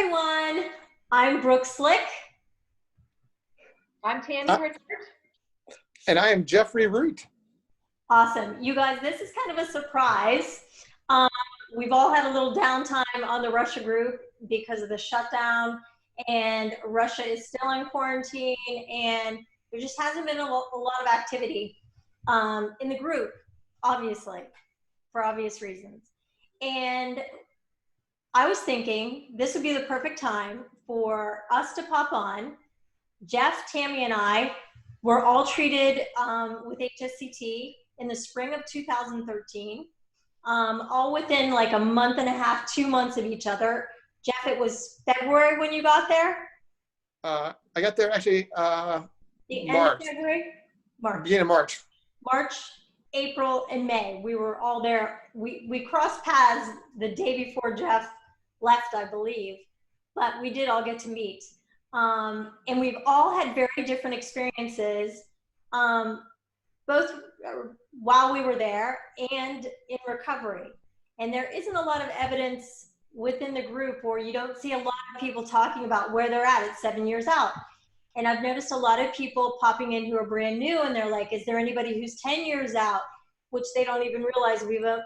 everyone. I'm Brooke Slick. I'm Tammy Richard. And I am Jeffrey Root. Awesome. You guys, this is kind of a surprise. We've all had a little downtime on the Russia group because of the shutdown, and Russia is still in quarantine, and there just hasn't been a lot of activity in the group, obviously, for obvious reasons. And I was thinking this would be the perfect time for us to pop on. Jeff, Tammy, and I were all treated with HSCT in the spring of 2013, all within like a month and a half, 2 months of each other. Jeff, it was February when you got there? I got there actually The March. end of February? March. Beginning of March. March, April, and May. We were all there. We crossed paths the day before Jeff left, I believe, but we did all get to meet. And we've all had very different experiences, both while we were there and in recovery. And there isn't a lot of evidence within the group, or you don't see a lot of people talking about where they're at 7 years out. And I've noticed a lot of people popping in who are brand new, and they're like, is there anybody who's 10 years out? Which they don't even realize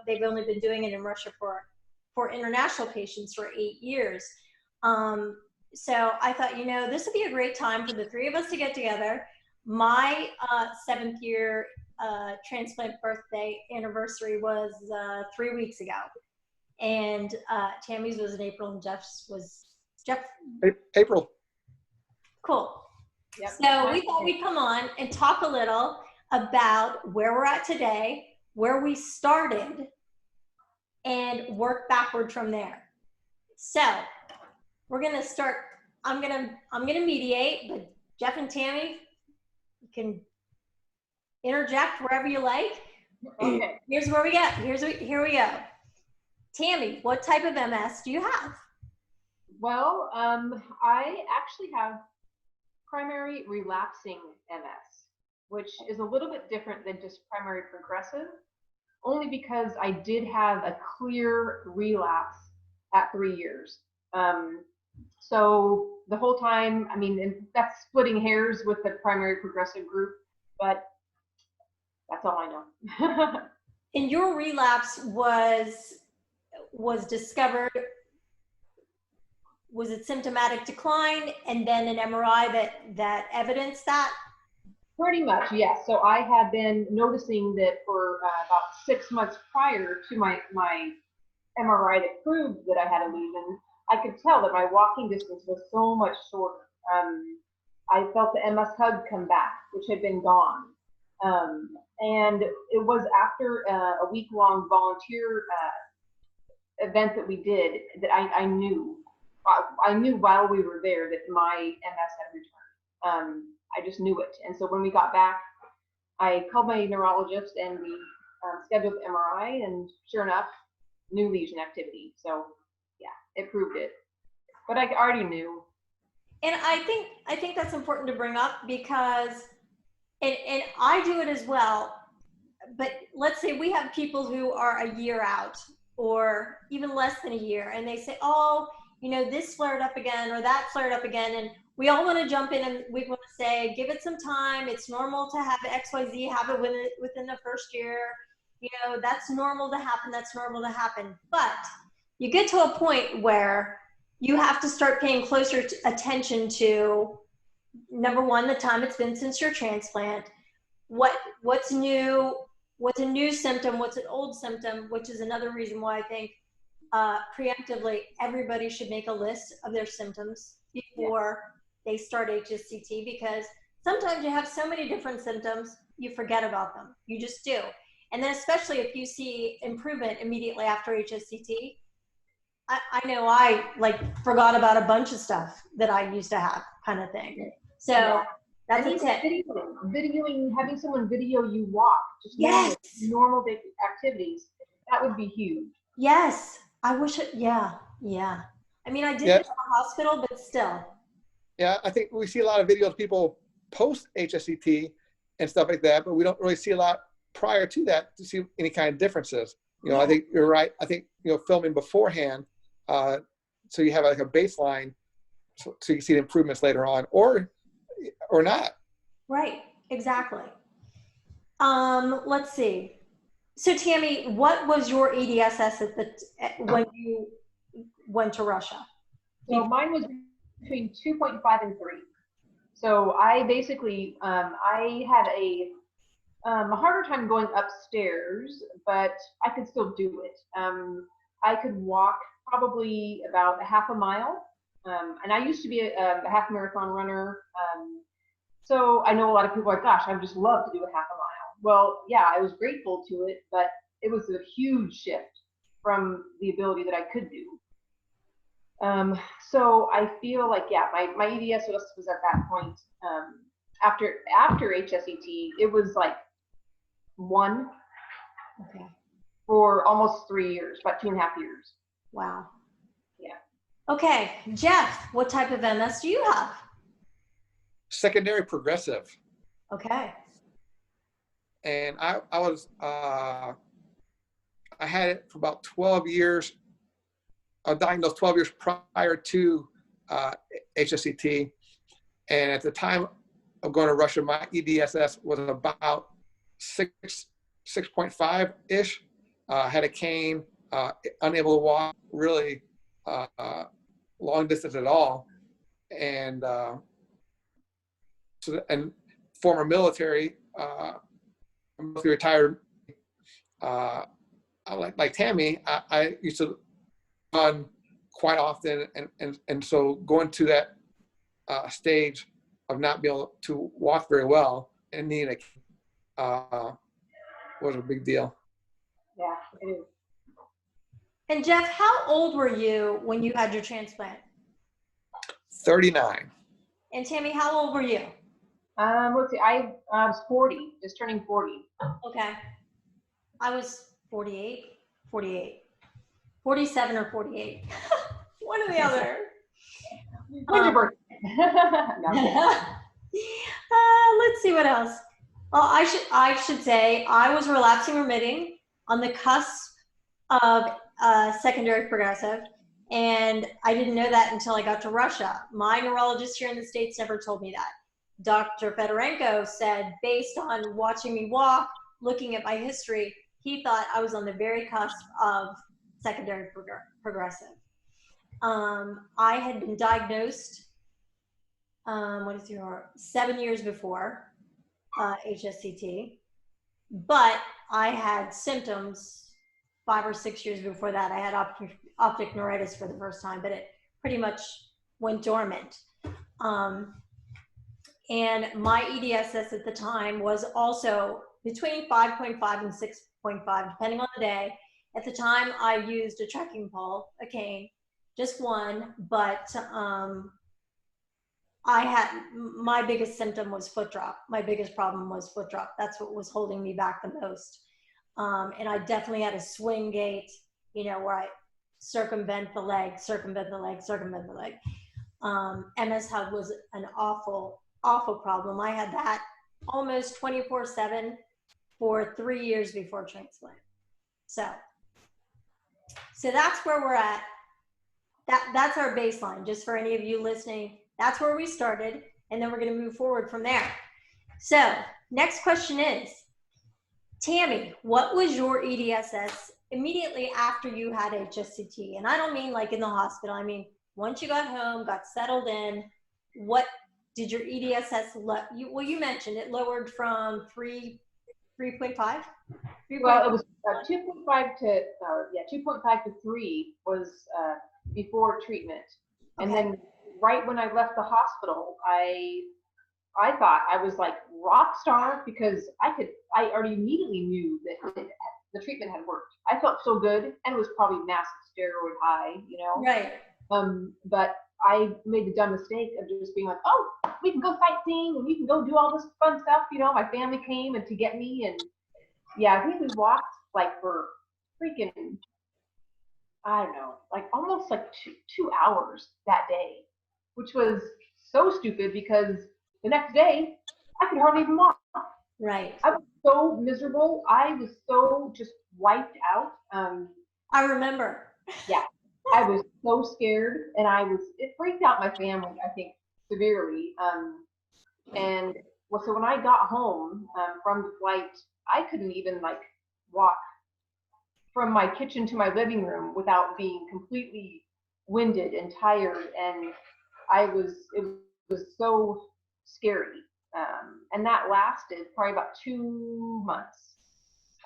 they've only been doing it in Russia for international patients for 8 years. So I thought, you know, this would be a great time for the three of us to get together. My 7th year transplant birthday anniversary was 3 weeks ago. And Tammy's was in April, and Jeff's was April. Cool. Yep. So we thought we'd come on and talk a little about where we're at today, where we started, and work backward from there. So we're gonna start. I'm gonna mediate, but Jeff and Tammy, you can interject wherever you like. Okay. Here's where we go. Here we go. Tammy, what type of MS do you have? Well, I actually have primary relapsing MS, which is a little bit different than just primary progressive, only because I did have a clear relapse at 3 years. So the whole time, I mean, and that's splitting hairs with the primary progressive group, but that's all I know. And your relapse was discovered, was it symptomatic decline and then an MRI that evidenced that? Pretty much, yes. So I had been noticing that for about 6 months prior to my MRI that proved that I had a lesion, I could tell that my walking distance was so much shorter. I felt the MS hug come back, which had been gone. And it was after a week-long volunteer event that we did that I knew while we were there that my MS had returned. I just knew it. And so when we got back, I called my neurologist and we scheduled the MRI, and sure enough, new lesion activity. So yeah, it proved it. But I already knew. And I think that's important to bring up because, and I do it as well, but let's say we have people who are a year out or even less than a year, and they say, oh, you know, this flared up again or that flared up again, and we all want to jump in and we want to say, give it some time. It's normal to have XYZ happen within the first year. You know, that's normal to happen. That's normal to happen. But you get to a point where you have to start paying closer attention to, number one, the time it's been since your transplant, what's new, what's a new symptom, what's an old symptom, which is another reason why I think preemptively everybody should make a list of their symptoms before they start HSCT, because sometimes you have so many different symptoms, you forget about them. You just do. And then especially if you see improvement immediately after HSCT, I know I like forgot about a bunch of stuff that I used to have, kind of thing. So that's a tip. Videoing, having someone video you walk, just normal day activities, that would be huge. Yes, I wish it, yeah. I mean, I did it in the hospital, but still. Yeah, I think we see a lot of videos of people post HSCT and stuff like that, but we don't really see a lot prior to that to see any kind of differences. You know, I think you're right. I think, you know, filming beforehand so you have like a baseline, so you see the improvements later on, or not. Right, exactly. Let's see. So Tammy, what was your EDSS when you went to Russia? So mine was between 2.5 and 3. So I basically, I had a harder time going upstairs, but I could still do it. I could walk probably about a half a mile. And I used to be a half marathon runner. So I know a lot of people are like, gosh, I would just love to do a half a mile. Well, yeah, I was grateful to it, but it was a huge shift from the ability that I could do. So I feel like, yeah, my EDS was at that point. After HSCT, it was like 1. Okay. For almost 3 years, about 2.5 years. Wow. Yeah. Okay, Jeff, what type of MS do you have? Secondary progressive. Okay. And I had it for about 12 years. I was diagnosed 12 years prior to HSCT. And at the time of going to Russia, my EDSS was about 6.5-ish. Had a cane, unable to walk really long distance at all. And and former military, retired, like Tammy, I used to run quite often, and so going to that stage of not being able to walk very well and needing a was a big deal. Yeah, it is. And Jeff, how old were you when you had your transplant? 39. And Tammy, how old were you? Let's see, I was 40, just turning 40. Okay. I was 48, 47 or 48. One or the other. When's your birthday? No, let's see what else. Well, I should say I was relapsing remitting on the cusp of secondary progressive, and I didn't know that until I got to Russia. My neurologist here in the States never told me that. Dr. Fedorenko said, based on watching me walk, looking at my history, he thought I was on the very cusp of secondary progressive. I had been diagnosed 7 years before HSCT, but I had symptoms 5 or 6 years before that. I had optic neuritis for the first time, but it pretty much went dormant. And my EDSS at the time was also between 5.5 and 6.5, depending on the day. At the time, I used a trekking pole, a cane, just one, but my biggest symptom was foot drop. My biggest problem was foot drop. That's what was holding me back the most. And I definitely had a swing gait, where I circumvent the leg. MS hug was an awful problem. I had that almost 24/7 for 3 years before transplant. So that's where we're at. That's our baseline, just for any of you listening. That's where we started, and then we're going to move forward from there. So next question is, Tammy, what was your EDSS immediately after you had HSCT? And I don't mean like in the hospital. I mean, once you got home, got settled in, what did your EDSS, you mentioned it lowered from 3.5? Well, it was 2.5 to 3 was before treatment. And then right when I left the hospital, I thought I was like rock star, because I already immediately knew that the treatment had worked. I felt so good, and it was probably massive steroid high, Right. But I made the dumb mistake of just being like, oh, we can go sightseeing and we can go do all this fun stuff. My family came and to get me, and yeah, I think we walked like for freaking, I don't know, like almost like two hours that day, which was so stupid because the next day I could hardly even walk. Right. I was so miserable. I was so just wiped out. I remember. Yeah. I was so scared, and it freaked out my family, I think, severely. And well, so when I got home from the flight, I couldn't even like walk from my kitchen to my living room without being completely winded and tired. And it was so scary. And that lasted probably about 2 months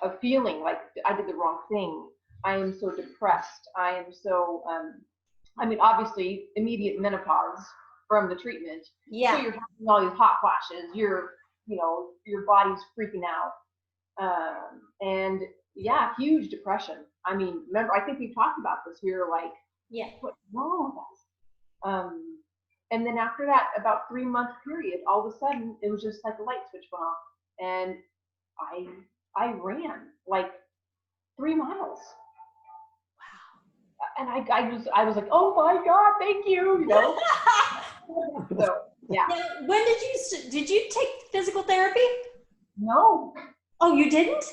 of feeling like I did the wrong thing. I am so depressed. I am so, I mean, obviously immediate menopause from the treatment. Yeah. So you're having all these hot flashes. Your body's freaking out. And yeah, huge depression. I mean, remember, I think we talked about this. We were like, Yeah. what's wrong with us? And then after that, about 3-month period, all of a sudden it was just like a light switch went off, and I ran like 3 miles. Wow. And I was like, oh my God, thank you, you know. So yeah. Now, when did you take physical therapy? No. Oh, you didn't?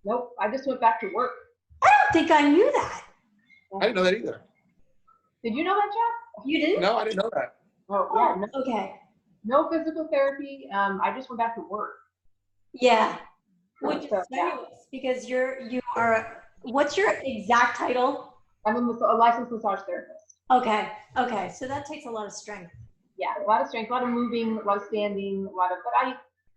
Nope. I just went back to work. I don't think I knew that. I didn't know that either. Did you know that, Jeff? You didn't? No, I didn't know that. Oh, yeah. No, Okay. no physical therapy. I just went back to work. Yeah. Which is So, yeah. fabulous because you are, what's your exact title? I'm a licensed massage therapist. Okay. Okay. So that takes a lot of strength. Yeah, a lot of strength, a lot of moving, a lot of standing, but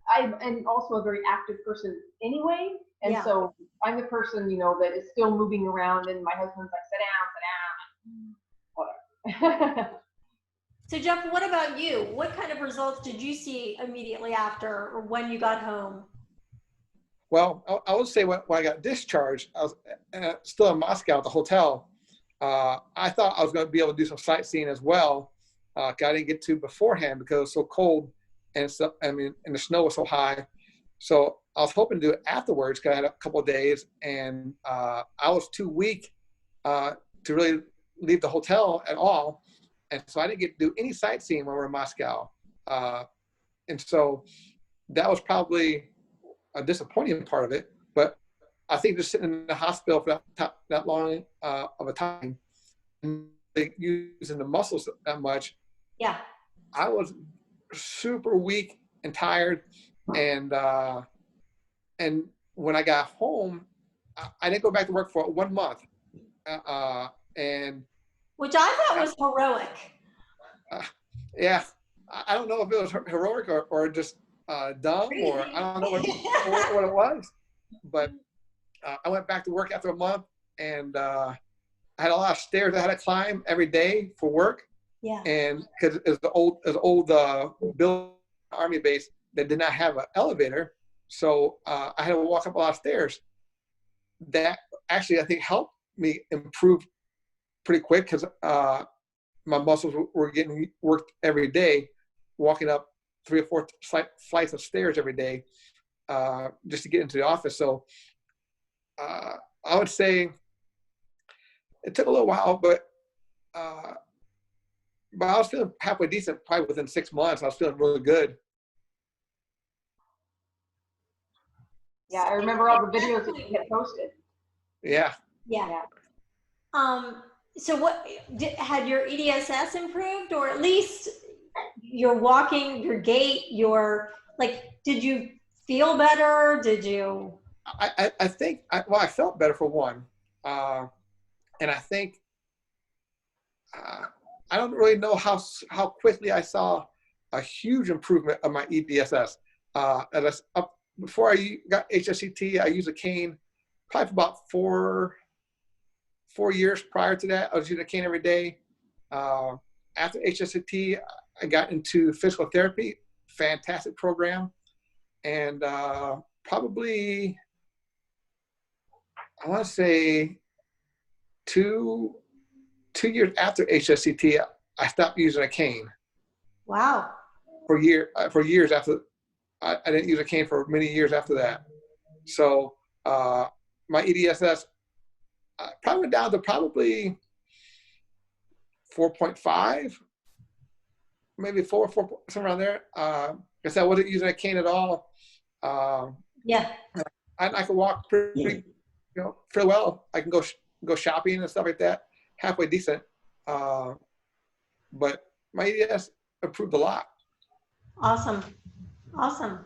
I'm also a very active person anyway. And Yeah. so I'm the person, you know, that is still moving around, and my husband's like, sit down, whatever. So Jeff, what about you? What kind of results did you see immediately after or when you got home? Well, I would say when I got discharged, I was still in Moscow at the hotel. I thought I was going to be able to do some sightseeing as well. I didn't get to beforehand because it was so cold, and and the snow was so high. So I was hoping to do it afterwards because I had a couple of days, and I was too weak to really leave the hotel at all. And so I didn't get to do any sightseeing when we were in Moscow. And so that was probably a disappointing part of it. But I think just sitting in the hospital for that long of a time, and using the muscles that much, Yeah. I was super weak and tired. And when I got home, I didn't go back to work for 1 month. Which I thought was heroic. Yeah, I don't know if it was heroic or just dumb, or I don't know what it was. But I went back to work after a month, and I had a lot of stairs I had to climb every day for work. Yeah. And because it's the old building Army base that did not have an elevator, so I had to walk up a lot of stairs. That actually, I think, helped me improve pretty quick because my muscles were getting worked every day, walking up 3 or 4 flights of stairs every day just to get into the office. So I would say it took a little while, but I was feeling halfway decent. Probably within 6 months, I was feeling really good. Yeah, I remember all the videos that you had posted. Yeah. Yeah. So what had your EDSS improved, or at least your walking, your gait, did you feel better? Did you? I think, I felt better for one. And I think, I don't really know how quickly I saw a huge improvement of my EDSS. Before I got HSCT, I used a cane probably for about 4 years prior to that. I was using a cane every day. After HSCT, I got into physical therapy, fantastic program. And probably, I want to say 2 years after HSCT, I stopped using a cane. Wow. For years after, I didn't use a cane for many years after that. So my EDSS probably went down to probably 4.5, maybe 4, somewhere around there. I said I wasn't using a cane at all. Yeah. I could walk pretty, fairly well. I can go shopping and stuff like that. halfway decent. But my EDS improved a lot. Awesome. Awesome.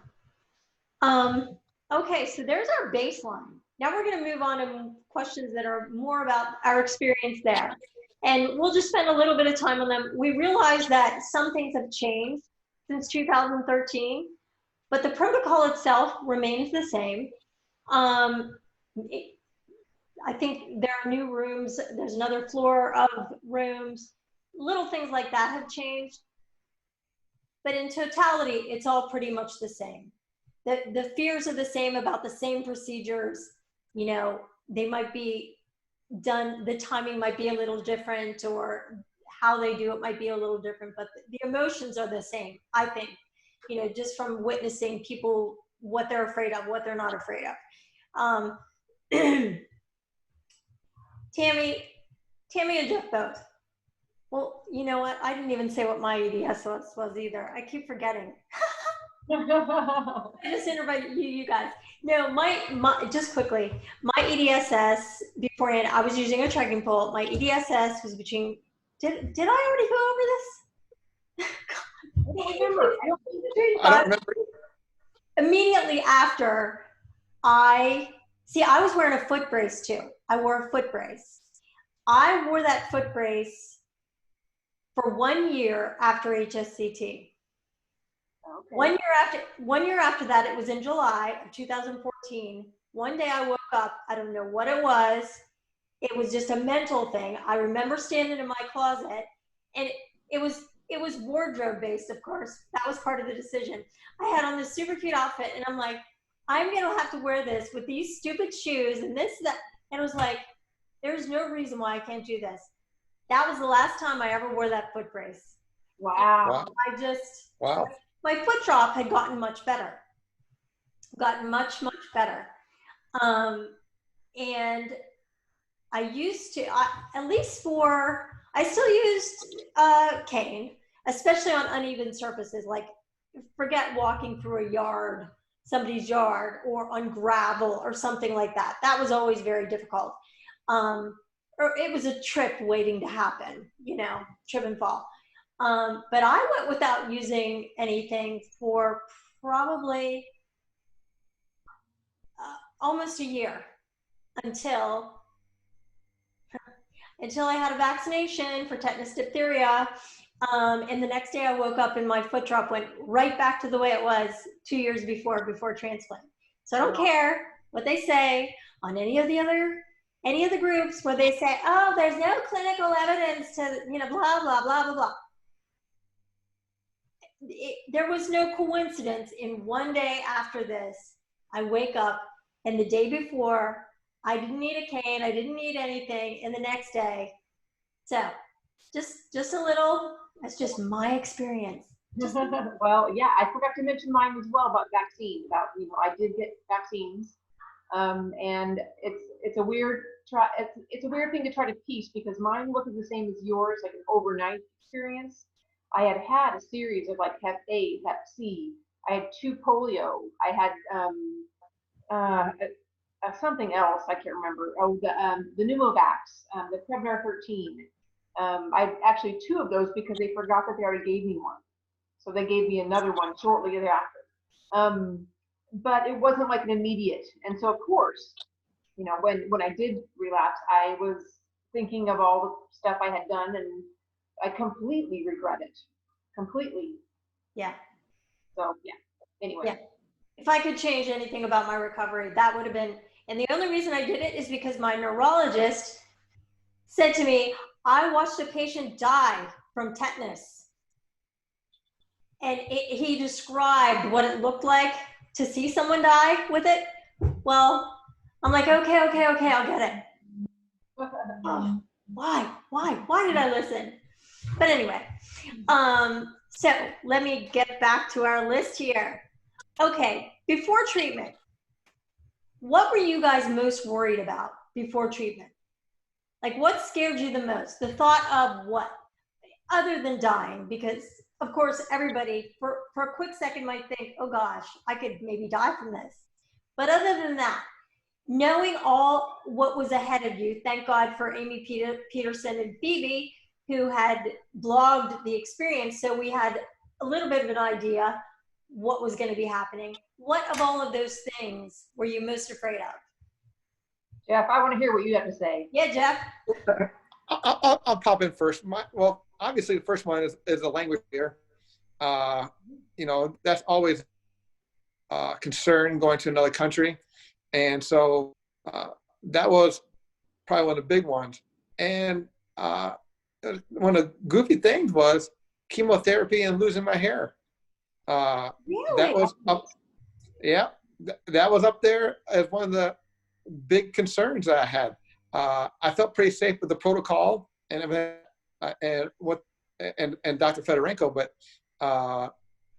Okay, so there's our baseline. Now we're going to move on to questions that are more about our experience there. And we'll just spend a little bit of time on them. We realize that some things have changed since 2013, but the protocol itself remains the same. I think there are new rooms. There's another floor of rooms. Little things like that have changed. But in totality, it's all pretty much the same. The fears are the same about the same procedures. You know, they might be done, the timing might be a little different, or how they do it might be a little different, but the emotions are the same, I think, you know, just from witnessing people, what they're afraid of, what they're not afraid of. Tammy and Jeff both. Well, you know what? I didn't even say what my EDS was either. I keep forgetting. I just interrupted you guys. No, my just quickly, my EDSS beforehand, I was using a trekking pole. My EDSS was between, did I already go over this? I don't remember. I don't remember. Immediately after, I was wearing a foot brace too. I wore a foot brace. I wore that foot brace for 1 year after HSCT. Okay. 1 year after that, it was in July of 2014. One day I woke up, I don't know what it was. It was just a mental thing. I remember standing in my closet, and it was wardrobe based, of course. That was part of the decision. I had on this super cute outfit, and I'm like, I'm gonna have to wear this with these stupid shoes and this, that. And it was like, there's no reason why I can't do this. That was the last time I ever wore that foot brace. Wow. Wow. My foot drop had gotten much better. Much better. And I used to, I still used cane, especially on uneven surfaces, like forget walking through a yard, somebody's yard, or on gravel or something like that. That was always very difficult. Or it was a trip waiting to happen, you know, trip and fall. But I went without using anything for probably almost a year until I had a vaccination for tetanus diphtheria. And the next day I woke up and my foot drop went right back to the way it was 2 years before transplant. So I don't care what they say on any of the groups where they say, oh, there's no clinical evidence to, you know, blah, blah, blah, blah, blah. There was no coincidence. In 1 day after this, I wake up, and the day before, I didn't need a cane, I didn't need anything, and the next day. So just a little, that's just my experience. Well, yeah, I forgot to mention mine as well about vaccines. I did get vaccines, and it's a weird thing to try to piece, because mine wasn't the same as yours, like an overnight experience. I had a series of like Hep A, Hep C. I had 2 polio. I had something else I can't remember. Oh, the pneumovax, the Prevnar 13. I actually 2 of those because they forgot that they already gave me one, so they gave me another one shortly thereafter. But it wasn't like an immediate, and so of course, you know, when I did relapse, I was thinking of all the stuff I had done, and I completely regret it. Completely. Yeah. So yeah. Anyway. Yeah. If I could change anything about my recovery, that would have been, and the only reason I did it is because my neurologist said to me, I watched a patient die from tetanus. And he described what it looked like to see someone die with it. Well, I'm like, okay, I'll get it. Oh, why did I listen? But anyway, so let me get back to our list here. Okay, before treatment, what were you guys most worried about before treatment? Like, what scared you the most? The thought of what? Other than dying, because of course everybody for a quick second might think, oh gosh, I could maybe die from this. But other than that, knowing all what was ahead of you, thank God for Amy Peterson and Phoebe, who had blogged the experience, so we had a little bit of an idea what was going to be happening. What of all of those things were you most afraid of? Jeff, I want to hear what you have to say. Yeah, Jeff. I'll pop in first. Well, obviously the first one is the language barrier. You know, that's always a concern going to another country. And so that was probably one of the big ones. And one of the goofy things was chemotherapy and losing my hair. Really? That was up, yeah, that was up there as one of the big concerns that I had. I felt pretty safe with the protocol and Dr. Fedorenko, but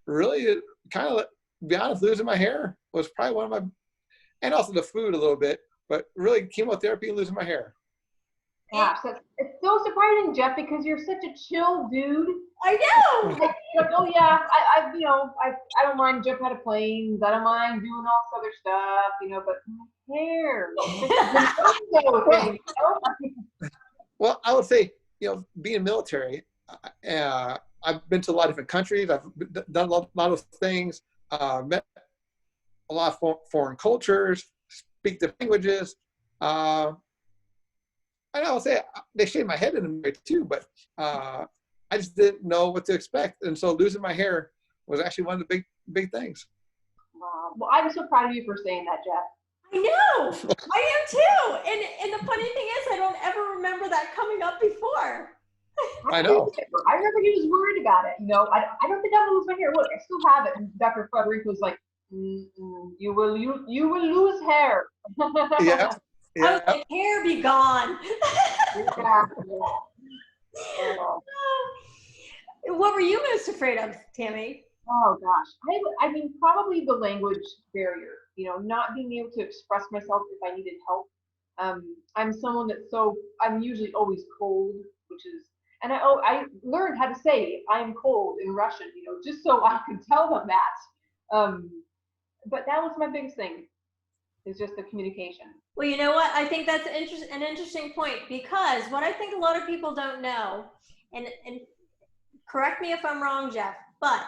really, kind of, to be honest, losing my hair was probably one of my, and also the food a little bit, but really chemotherapy and losing my hair. Gosh, it's so surprising, Jeff, because you're such a chill dude. I know. Like, oh yeah, I don't mind jumping out of planes. I don't mind doing all this other stuff, you know. But my hair. Well, I would say, you know, being military, I've been to a lot of different countries. I've done a lot of things. Met a lot of foreign cultures. Speak the languages. And I would say they shaved my head in a way too, but I just didn't know what to expect. And so losing my hair was actually one of the big things. Wow. Well, I'm so proud of you for saying that, Jeff. I know. I am too. And the funny thing is, I don't ever remember that coming up before. I know. I remember he was worried about it. You know, I don't think I'm gonna lose my hair. Look, I still have it. And Dr. Frederick was like, you will lose hair. Yeah. Yeah. I was like, hair be gone. What were you most afraid of, Tammy? Oh gosh, I mean, probably the language barrier. You know, not being able to express myself if I needed help. I'm someone I'm usually always cold, which is, and I learned how to say I'm cold in Russian, you know, just so I could tell them that. But that was my biggest thing. It's just the communication. Well, you know what? I think that's an interesting point, because what I think a lot of people don't know, and correct me if I'm wrong, Jeff, but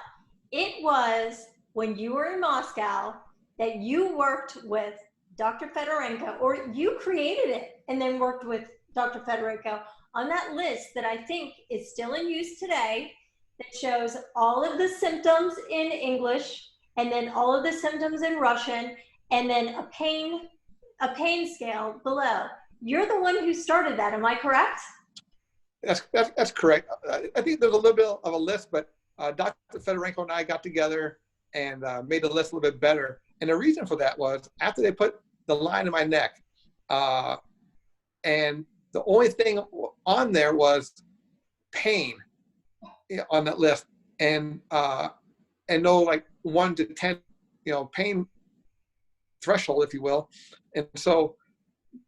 it was when you were in Moscow that you worked with Dr. Fedorenko, or you created it and then worked with Dr. Fedorenko on that list that I think is still in use today, that shows all of the symptoms in English and then all of the symptoms in Russian, and then a pain scale below. You're the one who started that, am I correct? That's correct. I think there's a little bit of a list, but Dr. Fedorenko and I got together and made the list a little bit better. And the reason for that was after they put the line in my neck, and the only thing on there was pain on that list, and no like 1 to 10, you know, pain threshold, if you will. And so,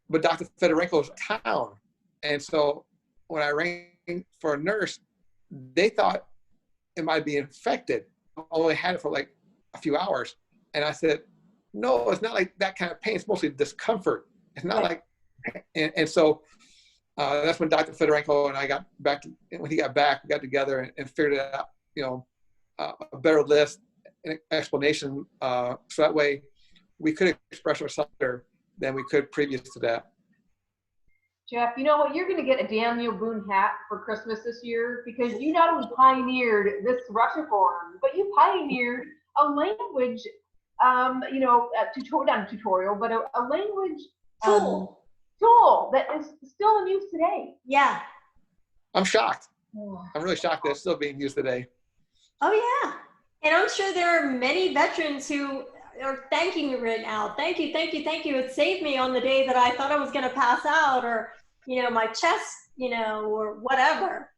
but Dr. Fedorenko's town. And so when I rang for a nurse, they thought it might be infected. I only had it for like a few hours. And I said, no, it's not like that kind of pain. It's mostly discomfort. It's not like, and so that's when Dr. Fedorenko and I got back to, when he got back, we got together and figured it out, you know, a better list, an explanation. So that way we could express ourselves better than we could previous to that. Jeff, you know what? You're going to get a Daniel Boone hat for Christmas this year, because you not only pioneered this Russia forum, but you pioneered a language, you know, not a tutorial, but a language tool that is still in use today. Yeah. I'm shocked. I'm really shocked that it's still being used today. Oh yeah. And I'm sure there are many veterans who are thanking you right now. Thank you, thank you, thank you. It saved me on the day that I thought I was going to pass out, or, you know, my chest, you know, or whatever.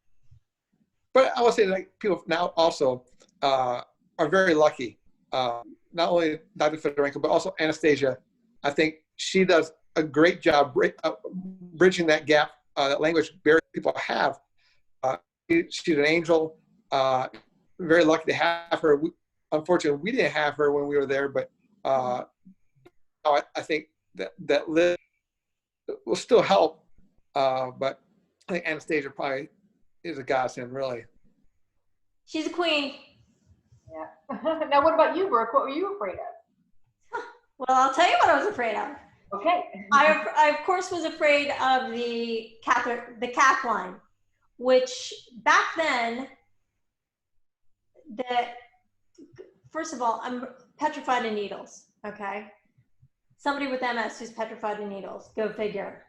But I would say, like, people now also are very lucky. Not only Dr. Fedorenko, but also Anastasia. I think she does a great job bridging that gap, that language barrier people have. She's an angel. Very lucky to have her. Unfortunately, we didn't have her when we were there, but I think that live will still help, but I think anesthesia probably is a godsend, really. She's a queen. Yeah. Now, what about you, Brooke? What were you afraid of? Well, I'll tell you what I was afraid of. Okay. I of course was afraid of the cath line, which back then, first of all, I'm petrified of needles. Okay, somebody with MS who's petrified of needles. Go figure.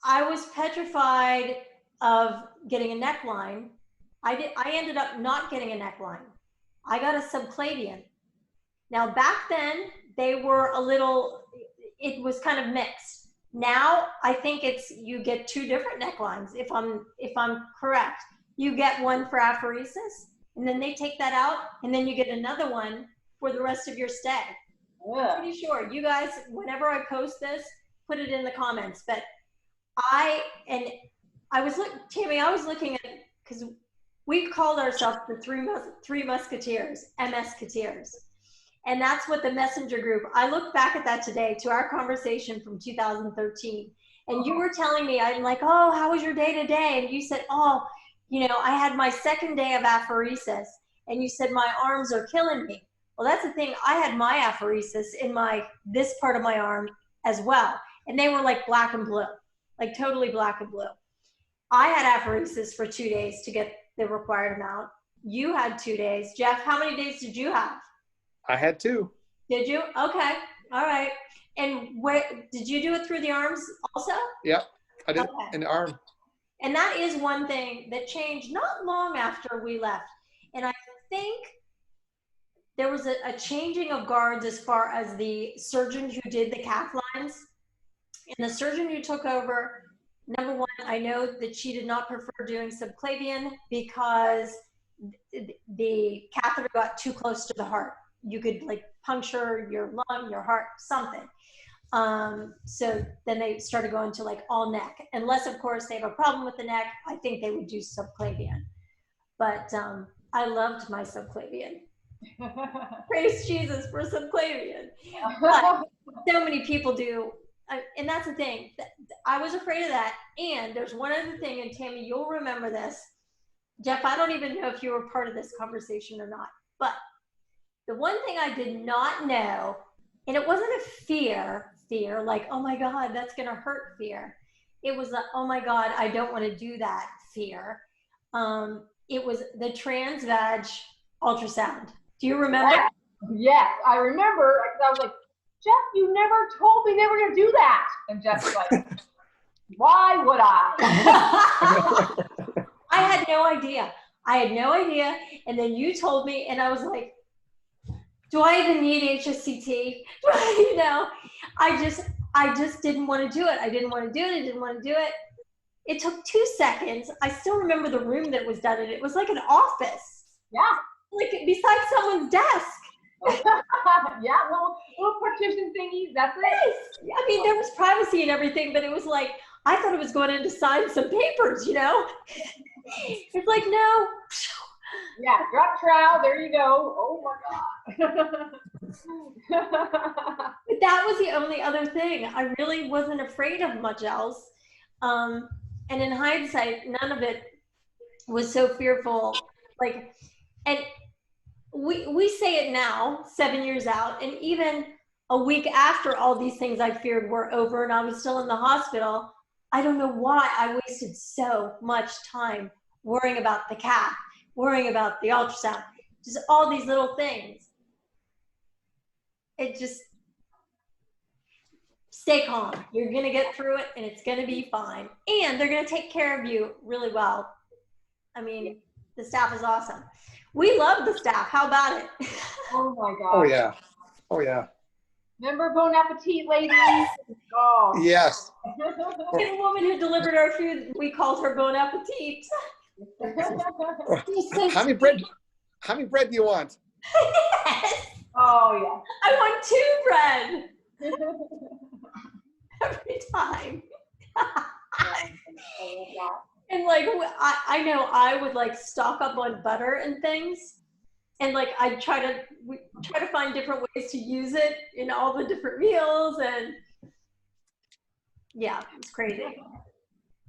I was petrified of getting a neckline. I ended up not getting a neckline. I got a subclavian. Now back then they were it was kind of mixed. Now I think you get 2 different necklines if I'm correct. You get one for apheresis, and then they take that out, and then you get another one for the rest of your stay. I'm pretty sure. You guys, whenever I post this, put it in the comments. But Tammy, I was looking at, because we called ourselves the Three Musketeers, MS-keteers. And that's what the messenger group, I looked back at that today to our conversation from 2013. And you were telling me, I'm like, oh, how was your day today? And you said, oh, I had my 2nd day of apheresis. And you said, my arms are killing me. Well, that's the thing. I had my apheresis in this part of my arm as well. And they were like black and blue, like totally black and blue. I had apheresis for 2 days to get the required amount. You had 2 days. Jeff, how many days did you have? I had 2. Did you? Okay. All right. And did you do it through the arms also? Yep, I did. Okay. In the arm. And that is one thing that changed not long after we left. And I think there was a changing of guards as far as the surgeon who did the cath lines. And the surgeon who took over, number one, I know that she did not prefer doing subclavian because the catheter got too close to the heart. You could like puncture your lung, your heart, something. So then they started going to like all neck. Unless, of course, they have a problem with the neck, I think they would do subclavian. But I loved my subclavian. Praise Jesus for subclavian. But so many people do. And that's the thing. I was afraid of that. And there's one other thing, and Tammy, you'll remember this. Jeff, I don't even know if you were part of this conversation or not. But the one thing I did not know, and it wasn't a fear, like, oh my God, that's going to hurt fear. It was a, oh my God, I don't want to do that fear. It was the trans-vag ultrasound. Do you remember? Yes, I remember. I was like, Jeff, you never told me they were going to do that. And Jeff was like, why would I? I had no idea. And then you told me, and I was like, do I even need HSCT? I just didn't want to do it. I didn't want to do it. It took 2 seconds. I still remember the room that it was done in. It was like an office. Yeah. Like beside someone's desk. Yeah, little partition thingies, that's it. I mean, there was privacy and everything, but it was like, I thought it was going in to sign some papers, It's like, no. Yeah, drop trowel, there you go. Oh my God. But that was the only other thing. I really wasn't afraid of much else. And in hindsight, none of it was so fearful. Like, and we say it now, 7 years out, and even a week after all these things I feared were over and I was still in the hospital, I don't know why I wasted so much time worrying about the cath, worrying about the ultrasound, just all these little things. It just, stay calm. You're going to get through it and it's going to be fine. And they're going to take care of you really well. I mean, the staff is awesome. We love the staff. How about it? Oh my God. Oh yeah. Oh yeah. Remember Bon Appetit, ladies? Oh. Yes. The woman who delivered our food, we called her Bon Appetit. How many bread do you want? Yes. Oh yeah. I want 2 bread. Every time. And like, I know I would like stock up on butter and things. And like we try to find different ways to use it in all the different meals, and yeah, it's crazy.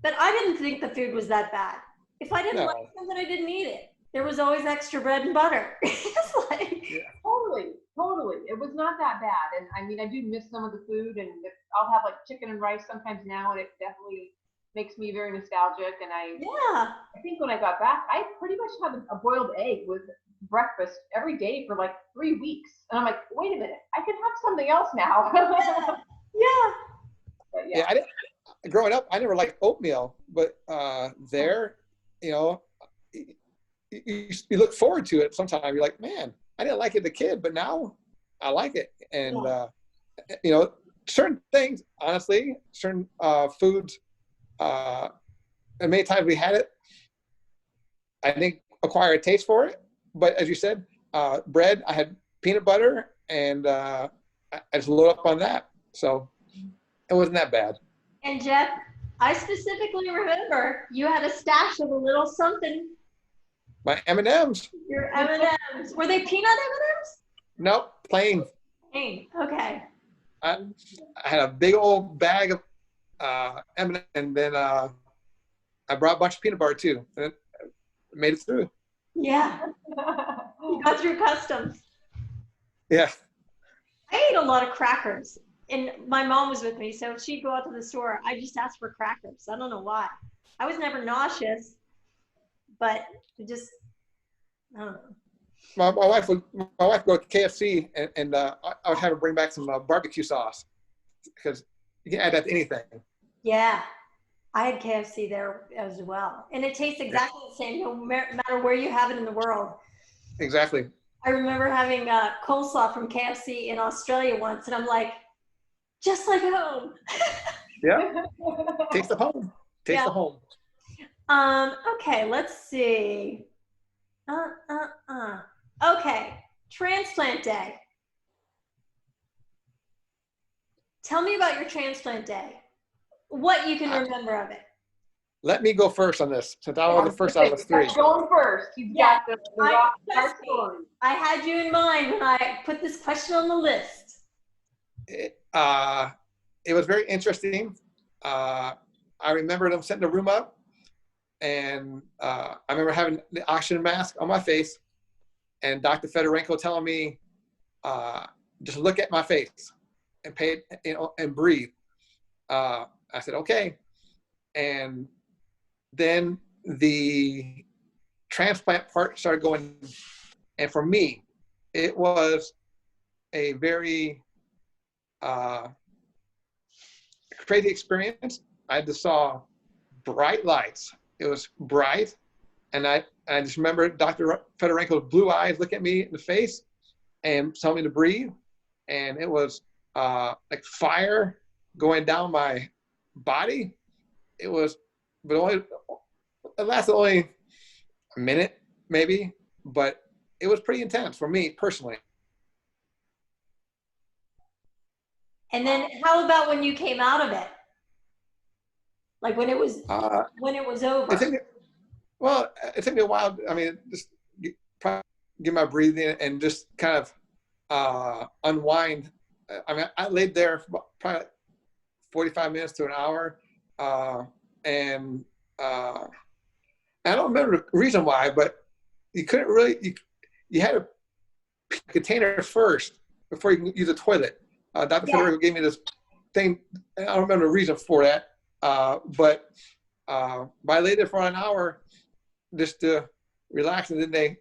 But I didn't think the food was that bad. If I didn't like something, I didn't eat it. There was always extra bread and butter. It's like, Totally. It was not that bad. And I mean, I do miss some of the food, and I'll have like chicken and rice sometimes now, and it definitely makes me very nostalgic. And I think when I got back, I pretty much had a boiled egg with breakfast every day for like 3 weeks. And I'm like, wait a minute, I can have something else now. yeah. But Yeah, I didn't, growing up, I never liked oatmeal, but there, you know, you look forward to it sometimes. You're like, man, I didn't like it as a kid, but now I like it. And, you know, certain things, honestly, certain foods, and many times we had it, I didn't acquire a taste for it. But as you said, bread, I had peanut butter, and I just load up on that. So it wasn't that bad. And Jeff, I specifically remember you had a stash of a little something. My M&Ms. Your M&Ms. Were they peanut M&Ms? Nope, plain. Plain. Okay. I had a big old bag of M&Ms, and then I brought a bunch of peanut butter too. And it made it through. Yeah. You got through customs. Yeah. I ate a lot of crackers. And my mom was with me, so if she'd go out to the store, I just asked for crackers. I don't know why. I was never nauseous, but it just, I don't know. My wife would go to KFC, and I would have her bring back some barbecue sauce, because you can add that to anything. Yeah, I had KFC there as well, and it tastes exactly the same no matter where you have it in the world. Exactly. I remember having coleslaw from KFC in Australia once, and I'm like, just like home. Yeah. Taste of home. Taste of home. Okay, let's see. Okay, transplant day. Tell me about your transplant day. What you can remember of it. Let me go first on this, since I was the first out of us three. Going first. You've got the rock star story. I had you in mind when I put this question on the list. It was very interesting. I remember them setting the room up, and I remember having the oxygen mask on my face, and Dr. Fedorenko telling me, just look at my face and pay, you know, and breathe. I said, okay. And then the transplant part started going, and for me, it was a very crazy experience. I just saw bright lights. It was bright, and I just remember Dr. Fedorenko's blue eyes look at me in the face and tell me to breathe, and it was like fire going down my body. It was, but it lasted only a minute maybe, but it was pretty intense for me personally. And then how about when you came out of it? Like when it was over? It took me a while. I mean, just get my breathing and just kind of unwind. I mean, I laid there for probably 45 minutes to an hour. And I don't remember the reason why, but you couldn't really, you had to pick a container first before you can use the toilet. Dr. Fedorenko gave me this thing, and I don't remember the reason for that, but I laid there for an hour just to relax, and then they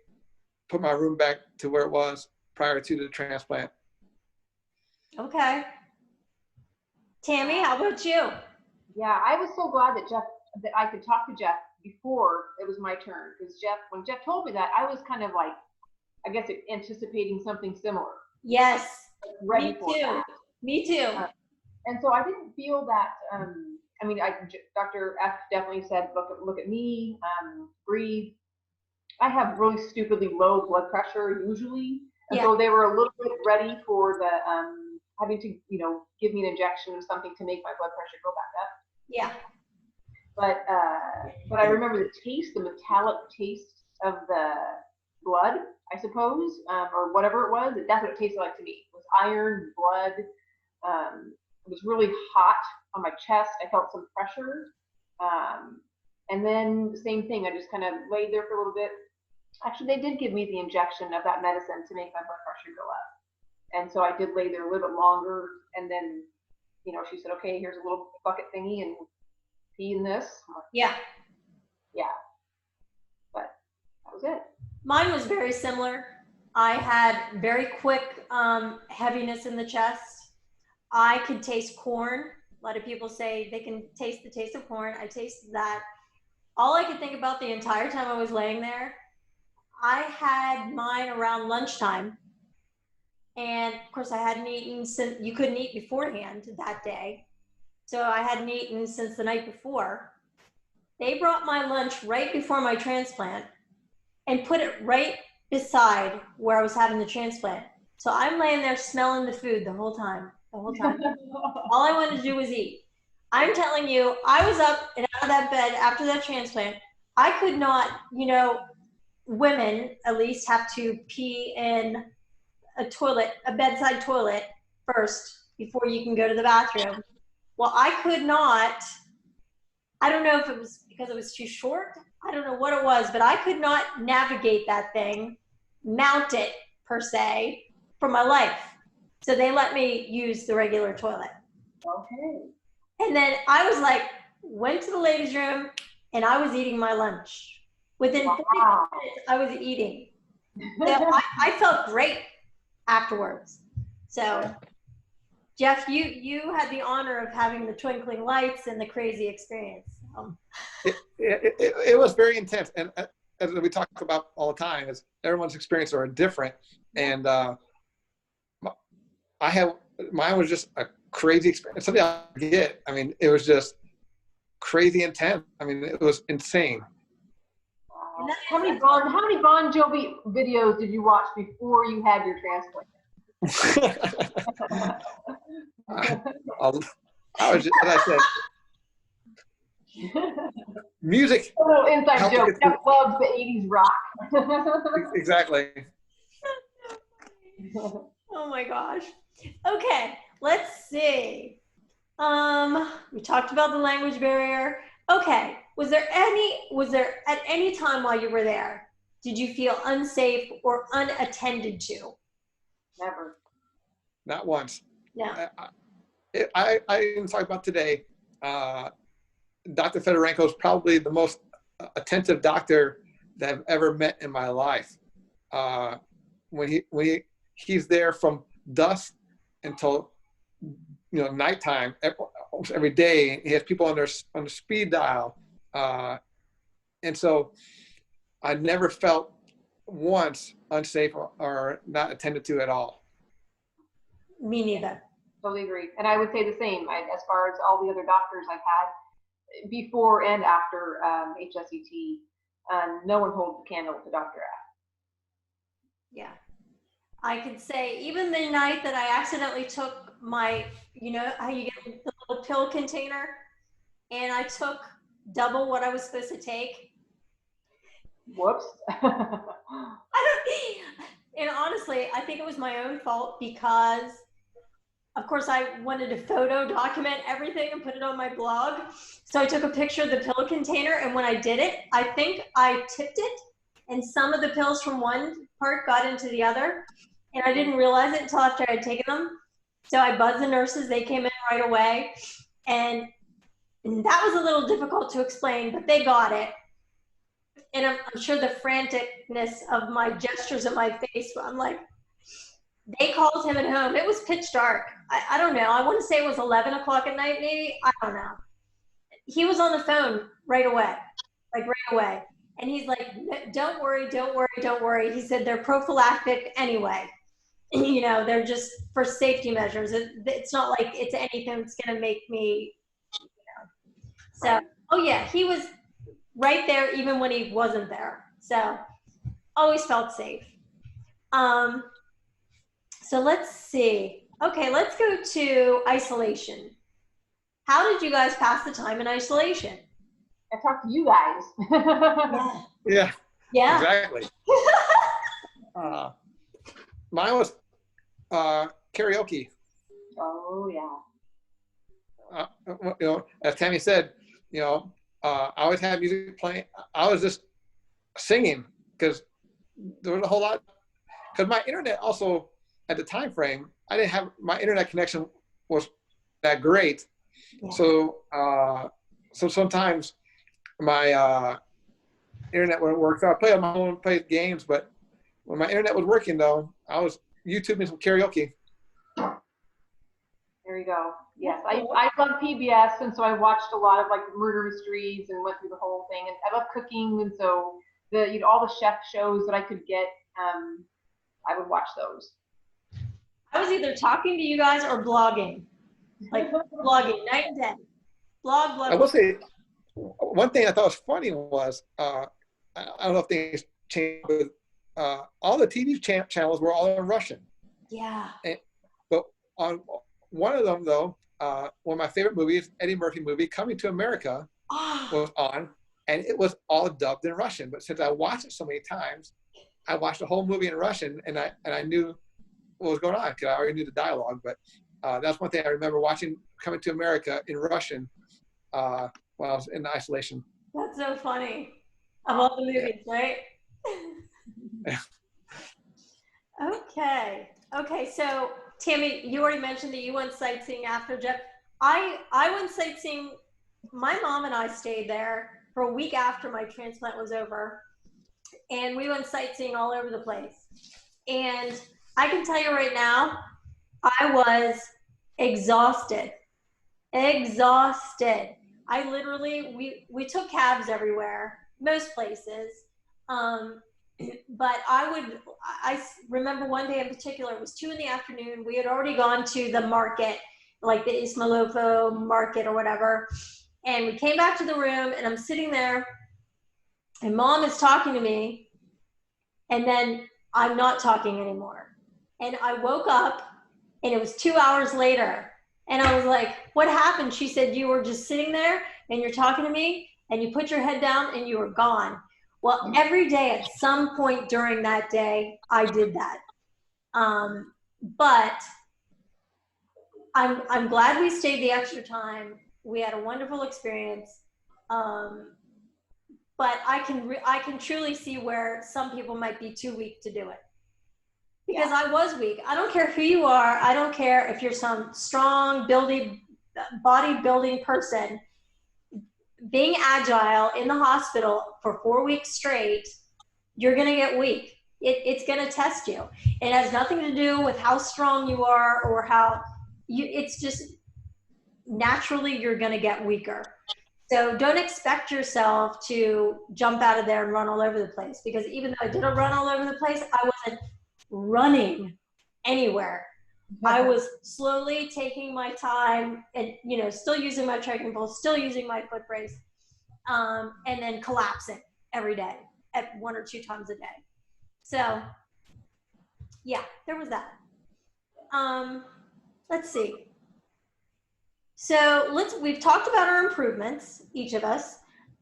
put my room back to where it was prior to the transplant. Okay. Tammy, how about you? Yeah, I was so glad that I could talk to Jeff before it was my turn, because when Jeff told me that, I was kind of like, I guess, anticipating something similar. Yes. Ready for that. Me too. And so I didn't feel that. I mean, Dr. F definitely said, look at me, breathe. I have really stupidly low blood pressure usually, and so they were a little bit ready for the having to, you know, give me an injection or something to make my blood pressure go back up. Yeah. But I remember the taste, the metallic taste of blood, I suppose, or whatever it was. That's what it tasted like to me. It was iron, blood. It was really hot on my chest. I felt some pressure. And then the same thing, I just kind of laid there for a little bit. Actually, they did give me the injection of that medicine to make my blood pressure go up. And so I did lay there a little bit longer. And then, you know, she said, okay, here's a little bucket thingy and pee in this. Yeah. Yeah. But that was it. Mine was very similar. I had very quick heaviness in the chest. I could taste corn. A lot of people say they can taste the taste of corn. I tasted that. All I could think about the entire time I was laying there, I had mine around lunchtime. And of course I hadn't eaten since, you couldn't eat beforehand that day. So I hadn't eaten since the night before. They brought my lunch right before my transplant and put it right beside where I was having the transplant. So I'm laying there smelling the food the whole time. All I wanted to do was eat. I'm telling you, I was up and out of that bed after that transplant. I could not, you know, women at least have to pee in a toilet, a bedside toilet first before you can go to the bathroom. Well, I could not. I don't know if it was because it was too short. I don't know what it was, but I could not navigate that thing, mount it per se, for my life. So they let me use the regular toilet. Okay. And then I was like, went to the ladies' room and I was eating my lunch. Within 45 minutes, I was eating. So I felt great afterwards. So Jeff, you had the honor of having the twinkling lights and the crazy experience. It was very intense. And as we talk about all the time, is everyone's experiences are different. And mine was just a crazy experience. Something I get. I mean, it was just crazy intense. I mean, it was insane. How many Bon Jovi videos did you watch before you had your transplant? I was just, as I said, music. A little inside joke. Jeff loves the 80s rock. Exactly. Oh my gosh. Okay, let's see. We talked about the language barrier. Okay, was there at any time while you were there, did you feel unsafe or unattended to? Never. Not once. Yeah. I didn't talk about today. Dr. Fedorenko is probably the most attentive doctor that I've ever met in my life. When he's there from dusk until nighttime almost every day. He has people on the speed dial, and so I never felt once unsafe or not attended to at all. Me neither. Totally agree. And I would say the same as far as all the other doctors I've had before and after HSCT. No one holds the candle to Dr. F. Yeah. I could say even the night that I accidentally took my, you know how you get the little pill container, and I took double what I was supposed to take. Whoops. And honestly, I think it was my own fault because, of course, I wanted to photo document everything and put it on my blog. So I took a picture of the pill container, and when I did it, I think I tipped it, and some of the pills from one part got into the other, and I didn't realize it until after I had taken them. So I buzzed the nurses. They came in right away, and that was a little difficult to explain, but they got it. And I'm sure the franticness of my gestures in my face, I'm like, they called him at home. It was pitch dark. I don't know. I want to say it was 11 o'clock at night, maybe. I don't know. He was on the phone right away, like right away. And he's like, don't worry, don't worry, don't worry. He said they're prophylactic anyway. You know, they're just for safety measures. It's not like it's anything that's going to make me, So, oh yeah, he was right there even when he wasn't there. So, always felt safe. So let's see. Okay, let's go to isolation. How did you guys pass the time in isolation? I talked to you guys. Yeah. Yeah. Exactly. Mine was karaoke. Oh yeah. As Tammy said, I always had music playing. I was just singing because there was a whole lot. Because my internet also, at the time frame, I didn't have, my internet connection was that great. Yeah. So sometimes my internet wouldn't work. So I played on my own, played games, but when my internet was working though, I was YouTubing some karaoke. There you go. Yes, I love PBS, and so I watched a lot of like murder mysteries and went through the whole thing. And I love cooking, and so all the chef shows that I could get, I would watch those. I was either talking to you guys or blogging, like blogging night and day. Blog. I will say one thing I thought was funny was I don't know if things changed, but all the TV channels were all in Russian. Yeah. But on one of them though, one of my favorite movies, Eddie Murphy movie, Coming to America, was on, and it was all dubbed in Russian. But since I watched it so many times, I watched the whole movie in Russian, and I knew what was going on because I already knew the dialogue. But that's one thing I remember watching Coming to America in Russian while I was in isolation. That's so funny. Of all the movies, right? Okay. So Tammy, you already mentioned that you went sightseeing after Jeff. I went sightseeing. My mom and I stayed there for a week after my transplant was over, and we went sightseeing all over the place. And I can tell you right now, I was exhausted. I literally, we took cabs everywhere, most places. But I remember one day in particular, it was 2 PM. We had already gone to the market, like the Ismailovo market or whatever. And we came back to the room, and I'm sitting there, and Mom is talking to me, and then I'm not talking anymore. And I woke up, and it was 2 hours later. And I was like, what happened? She said, you were just sitting there, and you're talking to me, and you put your head down, and you were gone. Well, every day at some point during that day, I did that. But I'm glad we stayed the extra time. We had a wonderful experience. But I can truly see where some people might be too weak to do it. Because I was weak. I don't care who you are. I don't care if you're some strong, bodybuilding person. Being agile in the hospital for 4 weeks straight, you're going to get weak. It's going to test you. It has nothing to do with how strong you are or it's just naturally you're going to get weaker. So don't expect yourself to jump out of there and run all over the place, because even though I didn't run all over the place, I wasn't running anywhere. I was slowly taking my time and, still using my trekking pole, still using my foot brace, and then collapsing every day at 1 or 2 times a day. So yeah, there was that. Let's see. So we've talked about our improvements, each of us.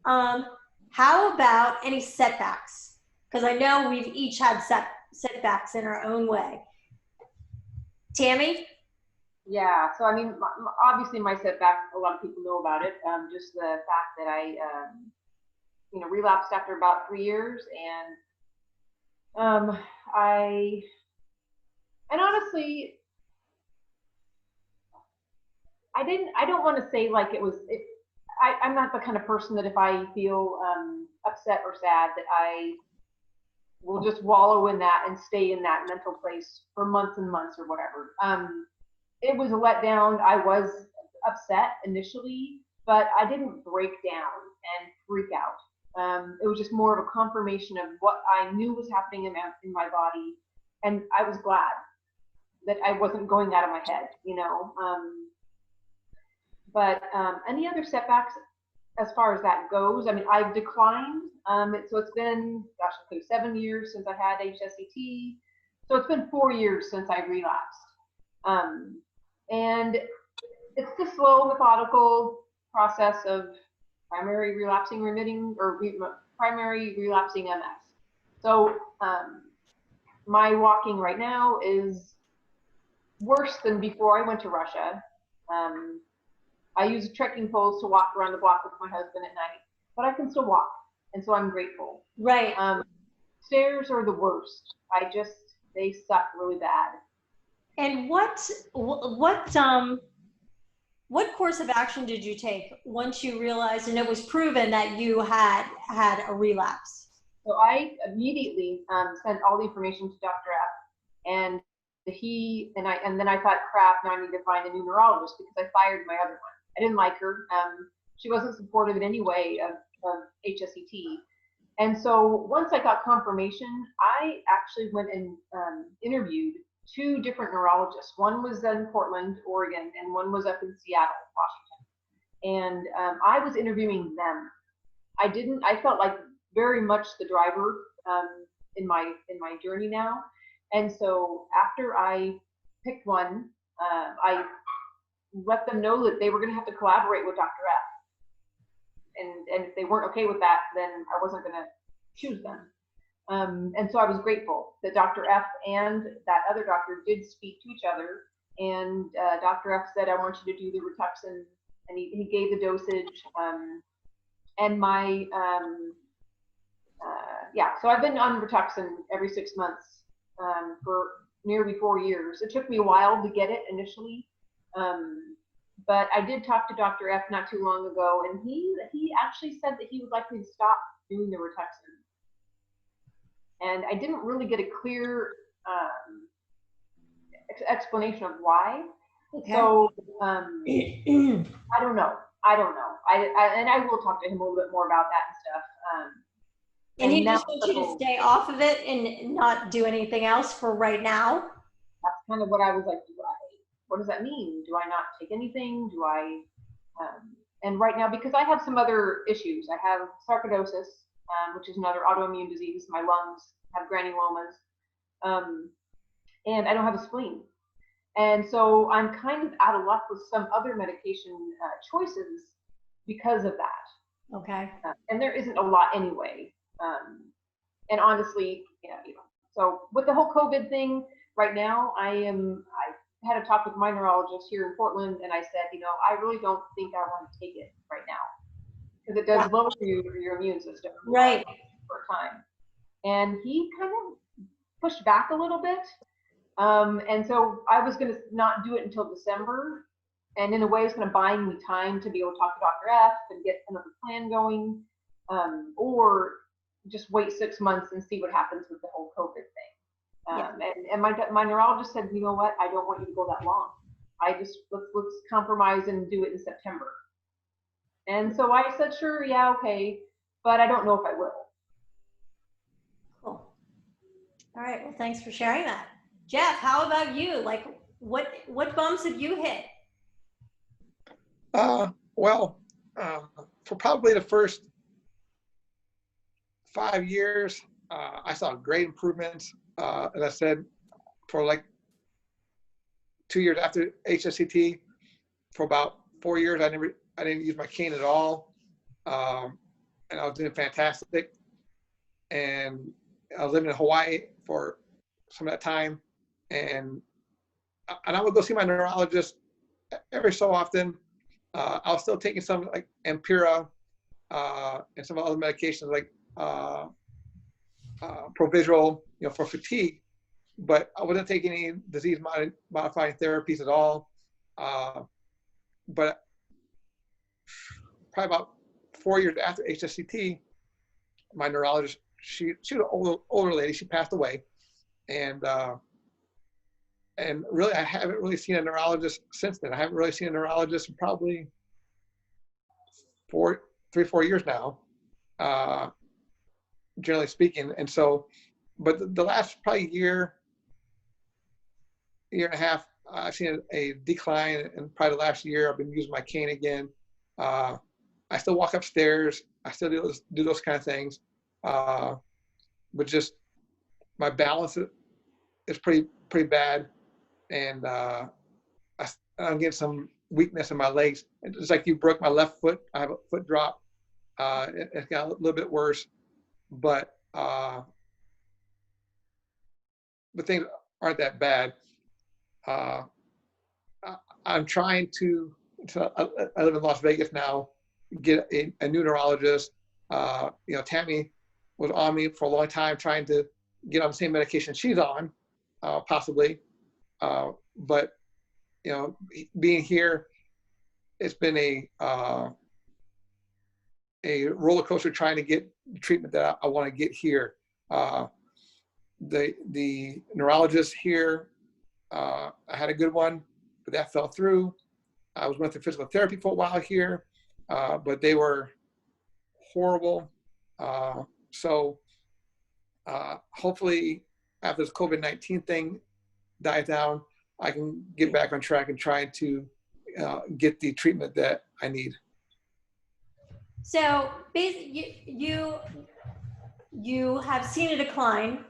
How about any setbacks? Because I know we've each had setbacks in our own way. Tammy? Yeah, so I mean, obviously my setback, a lot of people know about it. Just the fact that I, relapsed after about 3 years, and honestly, I don't want to say like I'm not the kind of person that if I feel upset or sad that I will just wallow in that and stay in that mental place for months and months or whatever. It was a letdown. I was upset initially, but I didn't break down and freak out. It was just more of a confirmation of what I knew was happening in my body, and I was glad that I wasn't going out of my head, But any other setbacks as far as that goes? I mean, I've declined. So it's been, 7 years since I had HSCT. So it's been 4 years since I relapsed. And it's the slow, methodical process of primary relapsing remitting or primary relapsing MS. So my walking right now is worse than before I went to Russia. I use trekking poles to walk around the block with my husband at night, but I can still walk, and so I'm grateful. Right. Stairs are the worst. They suck really bad. And what course of action did you take once you realized and it was proven that you had a relapse? So I immediately sent all the information to Dr. F, and then I thought, crap, now I need to find a new neurologist because I fired my other one. I didn't like her. She wasn't supportive in any way of HSCT. And so once I got confirmation, I actually went and interviewed 2 different neurologists. One was in Portland, Oregon, and one was up in Seattle, Washington. And I was interviewing them. I felt like very much the driver in my journey now. And so after I picked one, I let them know that they were going to have to collaborate with Dr. F. And if they weren't okay with that, then I wasn't going to choose them. And so I was grateful that Dr. F and that other doctor did speak to each other. And Dr. F said, I want you to do the Rituxan, and he gave the dosage. And my, so I've been on Rituxan every 6 months for nearly 4 years. It took me a while to get it initially. But I did talk to Dr. F not too long ago, and he actually said that he would like me to stop doing the Rituxan. And I didn't really get a clear explanation of why. Okay. So I don't know. And I will talk to him a little bit more about that and stuff. And he just wants you to stay off of it and not do anything else for right now? That's kind of what I was like, what does that mean? Do I not take anything? Do I, and right now, because I have some other issues, I have sarcoidosis, which is another autoimmune disease. My lungs have granulomas, and I don't have a spleen. And so I'm kind of out of luck with some other medication choices because of that. Okay. And there isn't a lot anyway. And honestly, so with the whole COVID thing right now, I had a talk with my neurologist here in Portland, and I said, I really don't think I want to take it right now because it does lower your immune system right for a time. And he kind of pushed back a little bit. And so I was going to not do it until December. And in a way, it's going to buy me time to be able to talk to Dr. F and get another plan going, or just wait 6 months and see what happens with the whole COVID thing. And my neurologist said, you know what, I don't want you to go that long. Let's compromise and do it in September. And so I said, sure, yeah, okay, but I don't know if I will. Cool. All right, well, thanks for sharing that. Jeff, how about you? Like, what bumps have you hit? For probably the first 5 years, I saw great improvements. As I said, for like 2 years after HSCT, for about 4 years, I didn't use my cane at all, and I was doing fantastic. And I was living in Hawaii for some of that time, and I would go see my neurologist every so often. I was still taking some like Ampera and some other medications like Provisual, for fatigue, but I wasn't taking any disease modifying therapies at all. But probably about 4 years after HSCT, my neurologist, she was an older lady, she passed away, and really I haven't really seen a neurologist since then. I haven't really seen a neurologist in probably 3 or 4 years now, generally speaking. And so, but the last probably year and a half, I've seen a decline, and probably the last year I've been using my cane again. I still walk upstairs. I still do those kind of things, but just my balance is pretty bad, and I'm getting some weakness in my legs. It's like you broke my left foot. I have a foot drop. It's got a little bit worse, but but things aren't that bad. I'm trying to, I live in Las Vegas now, get a new neurologist. Tammy was on me for a long time trying to get on the same medication she's on, possibly. But, being here, it's been a roller coaster trying to get the treatment that I want to get here. The neurologist here, I had a good one, but that fell through. I was went through physical therapy for a while here, but they were horrible. So hopefully after this COVID-19 thing dies down, I can get back on track and try to get the treatment that I need. So basically, you have seen a decline.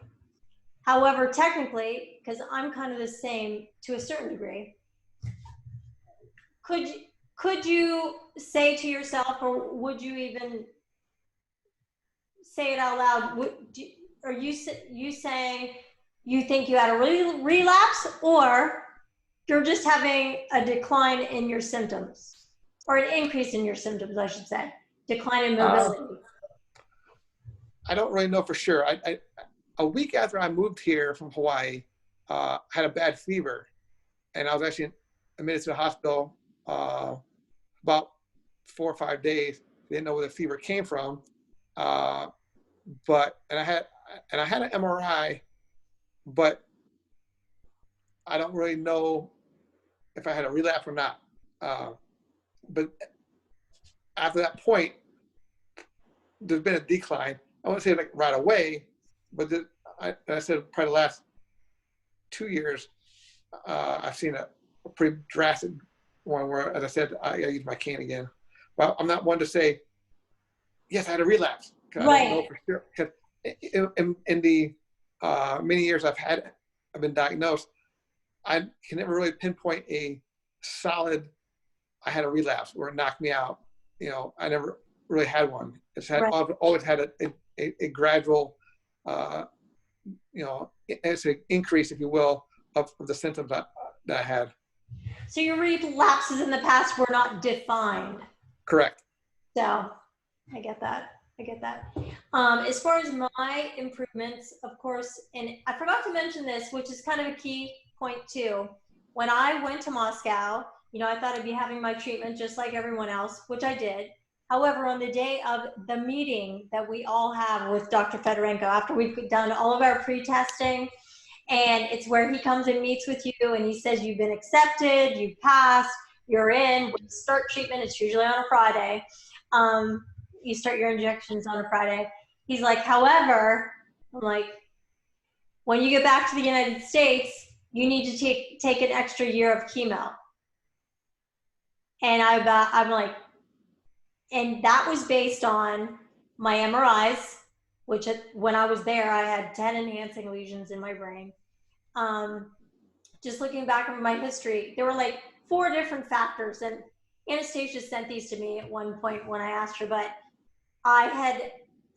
However, technically, because I'm kind of the same to a certain degree, could you say to yourself, or would you even say it out loud? Are you saying you think you had a relapse, or you're just having a decline in your symptoms, or an increase in your symptoms, I should say, decline in mobility? I don't really know for sure. A week after I moved here from Hawaii, had a bad fever, and I was actually admitted to the hospital about 4 or 5 days. Didn't know where the fever came from, and I had an MRI, but I don't really know if I had a relapse or not. But after that point, there's been a decline. I won't say like right away, but I said probably the last 2 years, I've seen a pretty drastic one where, as I said, I use my cane again. Well, I'm not one to say, yes, I had a relapse. Right. I don't know for sure. Because in the many years I've been diagnosed, I can never really pinpoint a solid, I had a relapse or it knocked me out. I never really had one. I've always had a gradual, it's an increase, if you will, of the symptoms that I had. So your relapses in the past were not defined. Correct. So I get that. As far as my improvements, of course, and I forgot to mention this, which is kind of a key point too. When I went to Moscow, I thought I'd be having my treatment just like everyone else, which I did. However, on the day of the meeting that we all have with Dr. Fedorenko, after we've done all of our pre-testing, and it's where he comes and meets with you and he says, you've been accepted, you've passed, you're in, we start treatment, it's usually on a Friday. You start your injections on a Friday. He's like, however, I'm like, when you get back to the United States, you need to take an extra year of chemo. And I'm like, and that was based on my MRIs, which when I was there, I had 10 enhancing lesions in my brain. Just looking back over my history, there were like 4 different factors, and Anastasia sent these to me at one point when I asked her, but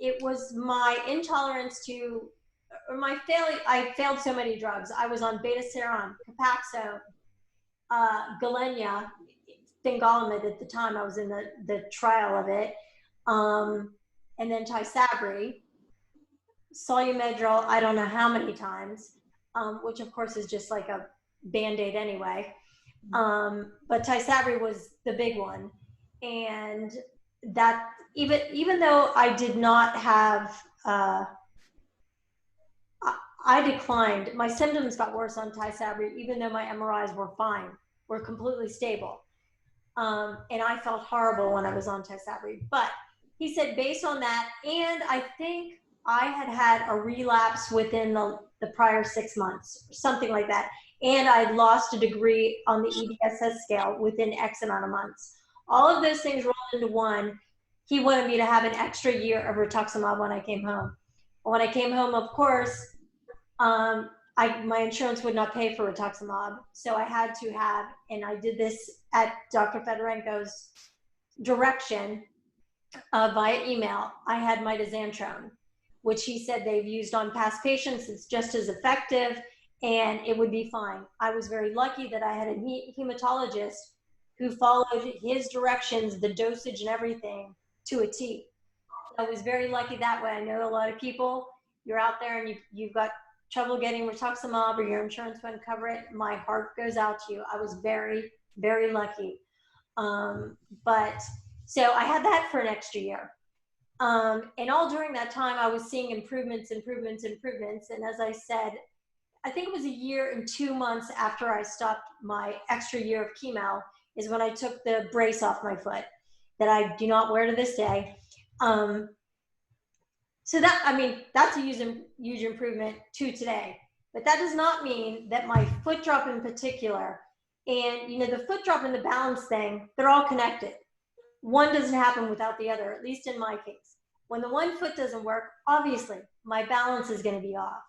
it was my intolerance to, or I failed so many drugs. I was on beta-seron, Copaxone, Galenia, Fingolimod at the time. I was in the trial of it. And then Tysabri, Solumedrol, I don't know how many times, which of course is just like a Band-Aid anyway. But Tysabri was the big one. And that, even though I did not have, I declined, my symptoms got worse on Tysabri, even though my MRIs were fine, were completely stable. And I felt horrible when I was on Tysabri. But he said based on that, and I think I had a relapse within the prior 6 months, something like that. And I lost a degree on the EDSS scale within X amount of months. All of those things rolled into one. He wanted me to have an extra year of rituximab when I came home. When I came home, of course, my insurance would not pay for rituximab, so I had to have, and I did this at Dr. Fedorenko's direction via email. I had mitoxantrone, which he said they've used on past patients. It's just as effective, and it would be fine. I was very lucky that I had a hematologist who followed his directions, the dosage and everything to a T. I was very lucky that way. I know a lot of people, you're out there and you've got trouble getting rituximab or your insurance won't cover it. My heart goes out to you. I was very, very lucky. But so I had that for an extra year. And all during that time, I was seeing improvements. And as I said, I think it was a year and 2 months after I stopped my extra year of chemo is when I took the brace off my foot that I do not wear to this day. So that, I mean, that's a huge improvement to today. But that does not mean that my foot drop in particular, and you know, the foot drop and the balance thing, they're all connected. One doesn't happen without the other, at least in my case. When the one foot doesn't work, obviously my balance is going to be off.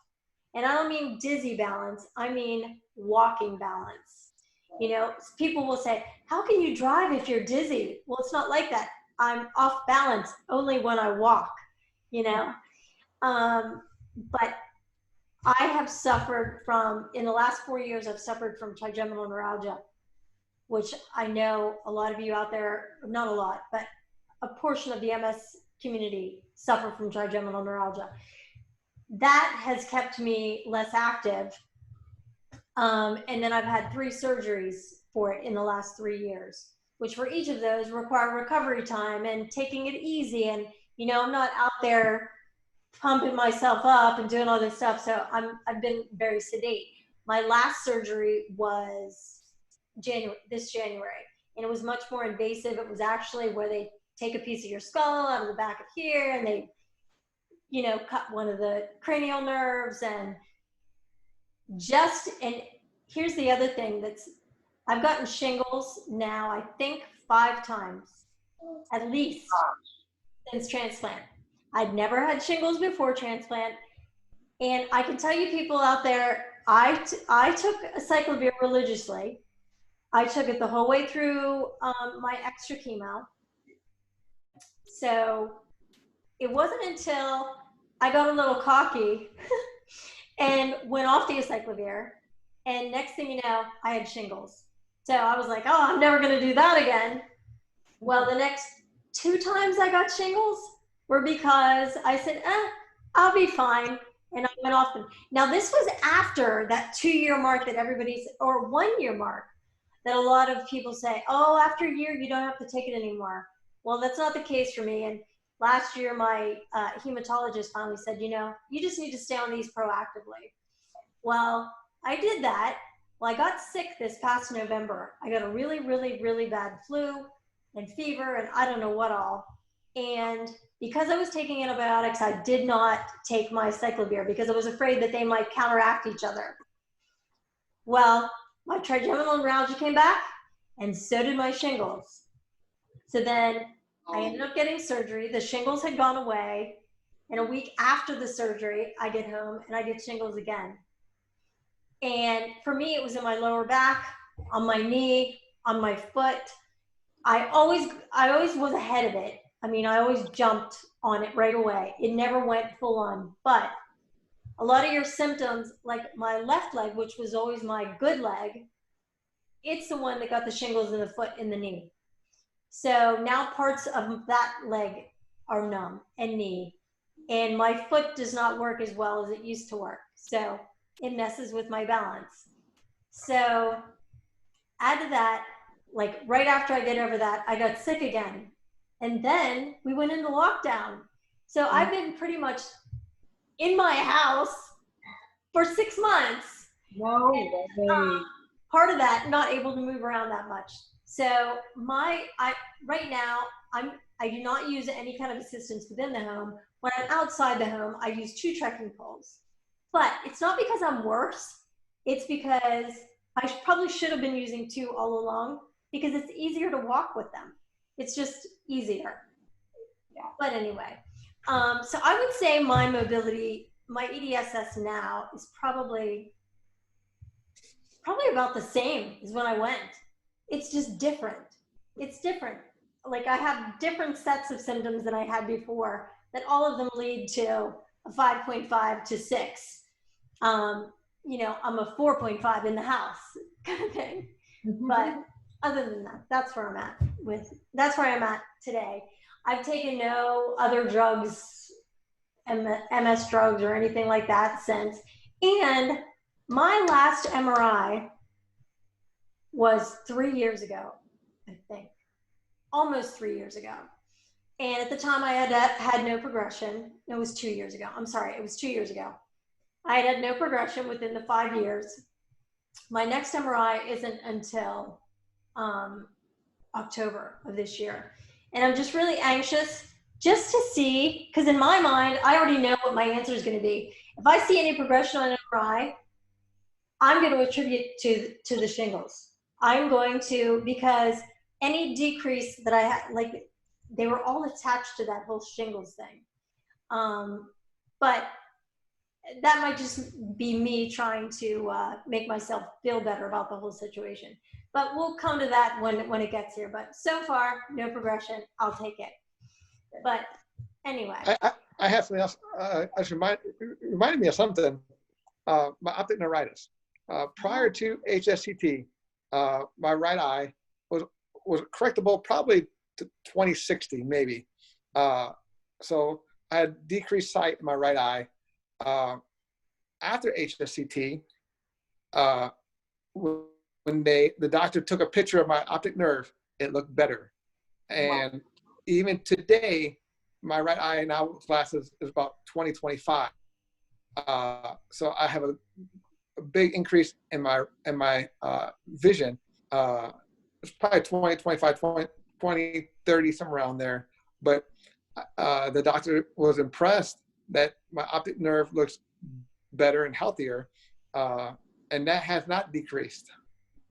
And I don't mean dizzy balance, I mean walking balance. You know, people will say, how can you drive if you're dizzy? Well, it's not like that. I'm off balance only when I walk, you know. But I have suffered from, in the last 4 years, I've suffered from trigeminal neuralgia, which I know a lot of you out there, not a lot, but a portion of the MS community suffer from trigeminal neuralgia. That has kept me less active. And then I've had 3 surgeries for it in the last 3 years, which for each of those require recovery time and taking it easy. And, you know, I'm not out there pumping myself up and doing all this stuff. So I've been very sedate. My last surgery was this January, and it was much more invasive. It was actually where they take a piece of your skull out of the back of here and they, you know, cut one of the cranial nerves and here's the other thing I've gotten shingles now, I think 5 times, at least, since transplant. I'd never had shingles before transplant. And I can tell you people out there, I took acyclovir religiously. I took it the whole way through my extra chemo. So it wasn't until I got a little cocky and went off the acyclovir, and next thing you know, I had shingles. So I was like, oh, I'm never going to do that again. Well, the next 2 times I got shingles were because I said, I'll be fine. And I went off them. Now, this was after that 2-year mark that or 1-year mark that a lot of people say, oh, after a year, you don't have to take it anymore. Well, that's not the case for me. And last year, my hematologist finally said, you know, you just need to stay on these proactively. Well, I did that. Well, I got sick this past November. I got a really, really, really bad flu and fever and I don't know what all. And because I was taking antibiotics, I did not take my acyclovir because I was afraid that they might counteract each other. Well, my trigeminal neuralgia came back and so did my shingles. So then I ended up getting surgery. The shingles had gone away. And a week after the surgery, I get home and I get shingles again. And for me, it was in my lower back, on my knee, on my foot. I always was ahead of it. I mean, I always jumped on it right away. It never went full on. But a lot of your symptoms, like my left leg, which was always my good leg, it's the one that got the shingles in the foot and the knee. So now parts of that leg are numb and knee. And my foot does not work as well as it used to work. So it messes with my balance. So add to that, like right after I get over that, I got sick again. And then we went into lockdown. So I've been pretty much in my house for 6 months. No, and, part of that, not able to move around that much. So right now, I do not use any kind of assistance within the home. When I'm outside the home, I use 2 trekking poles. But it's not because I'm worse. It's because I probably should have been using 2 all along because it's easier to walk with them. It's just easier. Yeah. But anyway, so I would say my mobility, my EDSS now is probably about the same as when I went. It's just different. It's different. Like I have different sets of symptoms than I had before that all of them lead to a 5.5 to 6. you know, I'm a 4.5 in the house kind of thing. But other than that, that's where I'm at today. I've taken no other drugs, MS drugs or anything like that since. And my last MRI was 3 years ago, I think, almost 3 years ago. And at the time I had no progression. It was 2 years ago. I'm sorry, it was 2 years ago. I had no progression within the 5 years. My next MRI isn't until October of this year. And I'm just really anxious just to see, because in my mind, I already know what my answer is going to be. If I see any progression on an MRI, I'm going to attribute to the shingles. I'm going to, because any decrease that I had, like, they were all attached to that whole shingles thing. But that might just be me trying to make myself feel better about the whole situation. But we'll come to that when it gets here. But so far, no progression. I'll take it. But anyway. I have something else. Reminded me of something. My optic neuritis. Prior to HSCT, my right eye was correctable probably to 20/60 maybe. So I had decreased sight in my right eye. After HSCT, when the doctor took a picture of my optic nerve, it looked better. And wow. Even today, my right eye now with glasses is about 20/25. So I have a big increase in my vision. It's probably 20/25, 20/30, somewhere around there. But the doctor was impressed that my optic nerve looks better and healthier, and that has not decreased.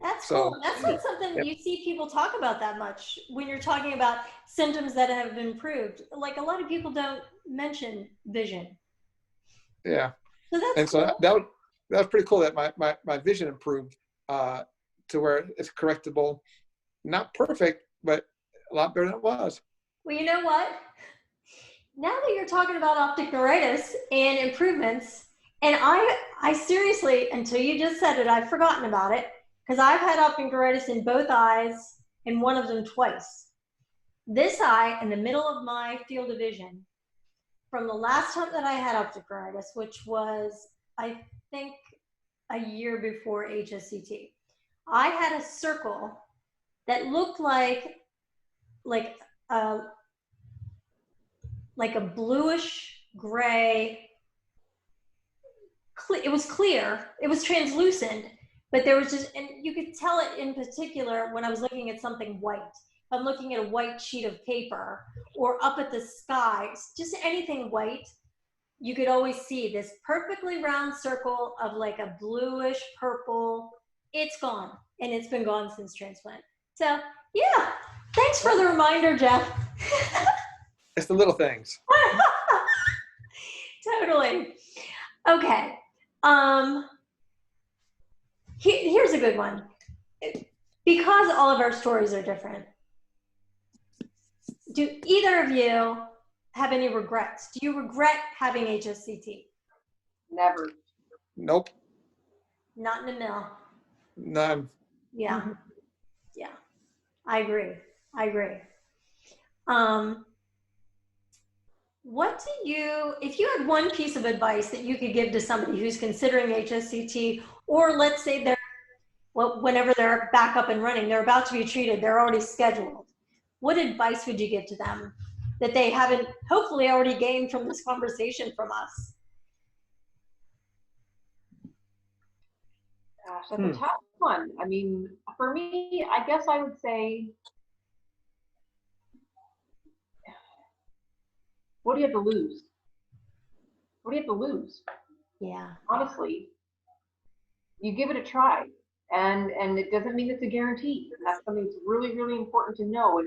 That's cool. That's not something you see people talk about that much when you're talking about symptoms that have improved. Like, a lot of people don't mention vision. Yeah. So that's and cool. So that was pretty cool that my vision improved to where it's correctable. Not perfect, but a lot better than it was. Well, you know what? Now that you're talking about optic neuritis and improvements, and I seriously, until you just said it, I've forgotten about it, because I've had optic neuritis in both eyes, and one of them twice. This eye, in the middle of my field of vision, from the last time that I had optic neuritis, which was, I think, a year before HSCT, I had a circle that looked like a bluish gray. It was clear. It was translucent, but there was just, and you could tell it in particular when I was looking at something white. If I'm looking at a white sheet of paper or up at the sky, just anything white, you could always see this perfectly round circle of like a bluish purple. It's gone, and it's been gone since transplant. So yeah, thanks for the reminder, Jeff. It's the little things. Totally. Okay. Here's a good one. Because all of our stories are different, do either of you have any regrets? Do you regret having HSCT? Never. Nope. Not in a mill. None. Yeah. Yeah. I agree. What do you, if you had one piece of advice that you could give to somebody who's considering HSCT, or let's say they're, well, whenever they're back up and running, they're about to be treated, they're already scheduled, what advice would you give to them that they haven't hopefully already gained from this conversation from us? Gosh, that's a tough one. I mean, for me, I guess I would say, what do you have to lose? What do you have to lose? Yeah. Honestly, you give it a try, and it doesn't mean it's a guarantee. And that's something that's really, really important to know.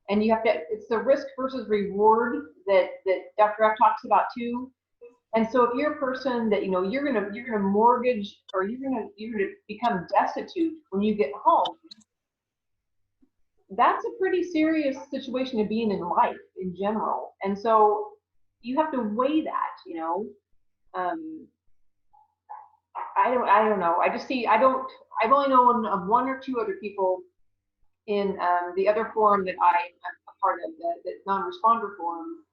And you have to, it's the risk versus reward that Dr. F talks about too. And so if you're a person that, you know, you're gonna mortgage, or you're gonna become destitute when you get home, that's a pretty serious situation to be in life in general. And so you have to weigh that, you know. I don't know. I just see, I've only known of one or two other people in the other forum that I am a part of, the non-responder forum,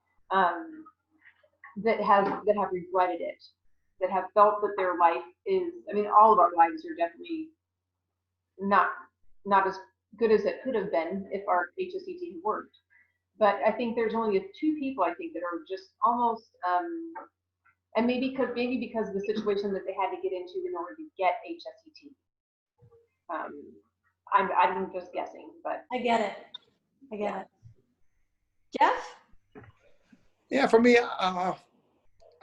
that have regretted it, that have felt that their life is, I mean, all of our lives are definitely not as good as it could have been if our HSCT had worked. But I think there's only two people, I think, that are just almost, and maybe because of the situation that they had to get into in order to get HSCT. I'm just guessing, but I get it. I get it. Jeff? Yeah, for me, I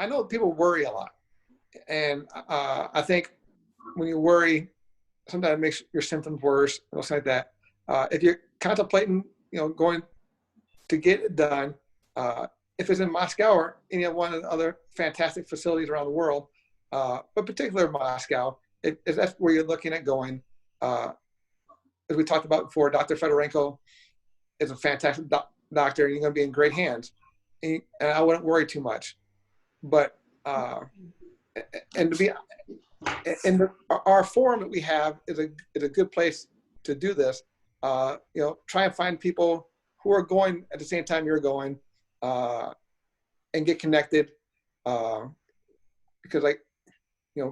know people worry a lot. And I think when you worry, sometimes it makes your symptoms worse, and something like that. If you're contemplating, going to get it done, if it's in Moscow or any of one of the other fantastic facilities around the world, but particularly Moscow, if that's where you're looking at going, as we talked about before, Dr. Fedorenko is a fantastic doctor, and you're going to be in great hands. And I wouldn't worry too much. But and to be, and our forum that we have is a good place to do this. Try and find people who are going at the same time you're going, and get connected. Because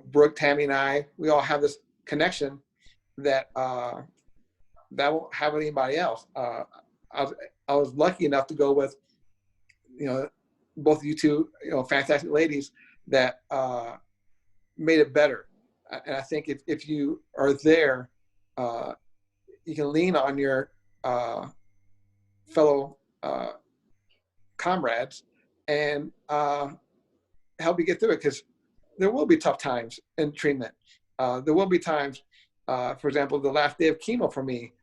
Brooke, Tammy, and I, we all have this connection that that won't have anybody else. I was lucky enough to go with, both of you two, fantastic ladies that made it better. And I think if you are there, you can lean on your fellow comrades and help you get through it, because there will be tough times in treatment. There will be times, for example, the last day of chemo for me,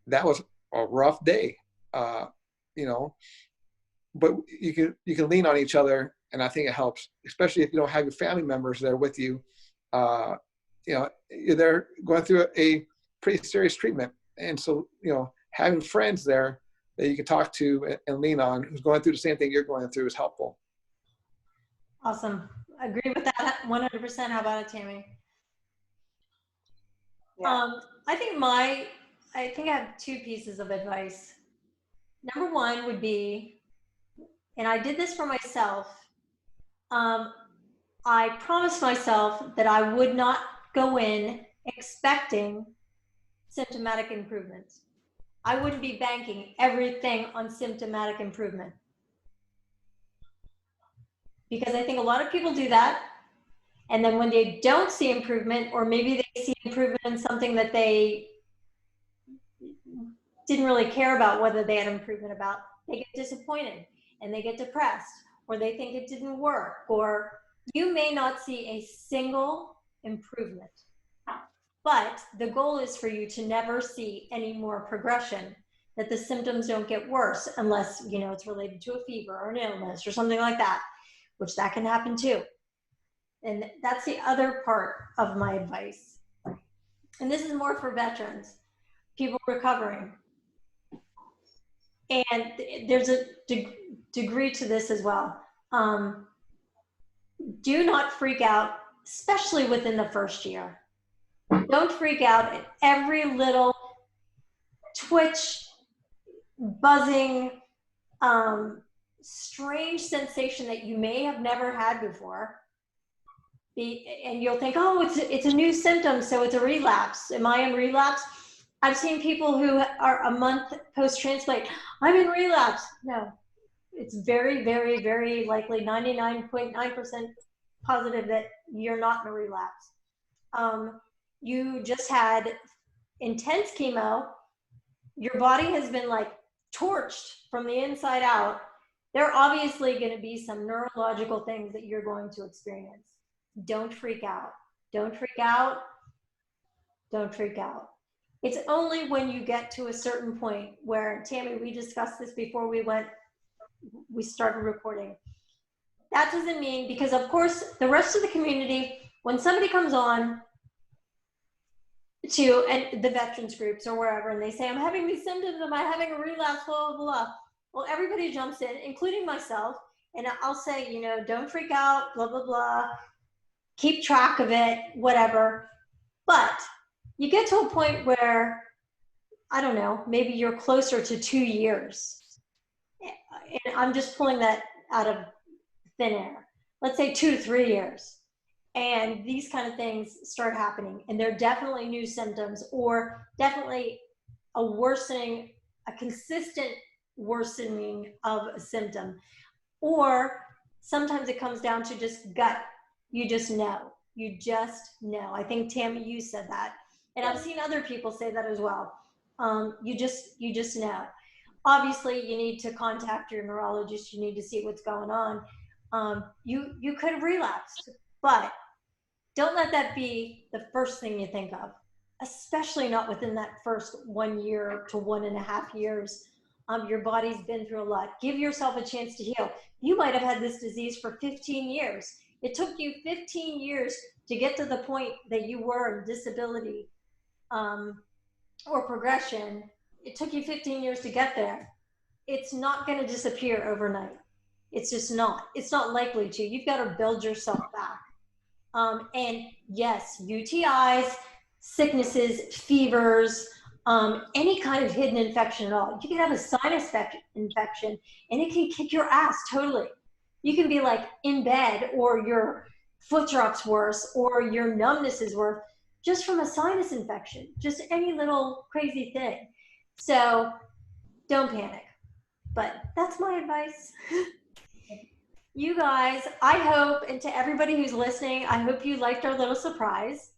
that was a rough day, but you can lean on each other, and I think it helps, especially if you don't have your family members there with you. You're there going through a pretty serious treatment, and so having friends there that you can talk to and lean on, who's going through the same thing you're going through, is helpful. Awesome. Agree with that 100%. How about it, Tammy? yeah. I think I have two pieces of advice. Number one would be, and I did this for myself, I promised myself that I would not go in expecting symptomatic improvements. I wouldn't be banking everything on symptomatic improvement. Because I think a lot of people do that. And then when they don't see improvement, or maybe they see improvement in something that they didn't really care about whether they had improvement about, they get disappointed and they get depressed, or they think it didn't work, or you may not see a single improvement. But the goal is for you to never see any more progression, that the symptoms don't get worse unless, it's related to a fever or an illness or something like that, which that can happen too. And that's the other part of my advice. And this is more for veterans, people recovering. And there's a degree to this as well. Do not freak out, especially within the first year. Don't freak out at every little twitch, buzzing, strange sensation that you may have never had before. And you'll think, oh, it's a new symptom, so it's a relapse. Am I in relapse? I've seen people who are a month post-transplant, I'm in relapse. No, it's very, very, very likely 99.9% positive that you're not in a relapse. You just had intense chemo. Your body has been torched from the inside out. There are obviously going to be some neurological things that you're going to experience. Don't freak out. Don't freak out. Don't freak out. It's only when you get to a certain point where, Tammy, we discussed this before we started recording. That doesn't mean, because of course the rest of the community, when somebody comes on to the veterans groups or wherever, and they say, I'm having these symptoms, am I having a relapse, blah, blah, blah. Well, everybody jumps in, including myself, and I'll say, don't freak out, blah, blah, blah. keep track of it, whatever. But you get to a point where, I don't know, maybe you're closer to 2 years. And I'm just pulling that out of thin air. Let's say 2 to 3 years. And these kind of things start happening. And they're definitely new symptoms, or definitely a worsening, a consistent worsening of a symptom. Or sometimes it comes down to just gut. You just know. You just know. I think, Tammy, you said that. And I've seen other people say that as well. You just know. Obviously, you need to contact your neurologist. You need to see what's going on. You could have relapsed, but don't let that be the first thing you think of, especially not within that first 1 year to 1.5 years. Your body's been through a lot. Give yourself a chance to heal. You might have had this disease for 15 years. It took you 15 years to get to the point that you were in disability or progression. It took you 15 years to get there. It's not going to disappear overnight. It's just not. It's not likely to. You've got to build yourself back. And yes, UTIs, sicknesses, fevers, any kind of hidden infection at all. You can have a sinus infection and it can kick your ass totally. You can be like in bed, or your foot drops worse, or your numbness is worse, just from a sinus infection, just any little crazy thing. So don't panic, but that's my advice. You guys, I hope, and to everybody who's listening, I hope you liked our little surprise.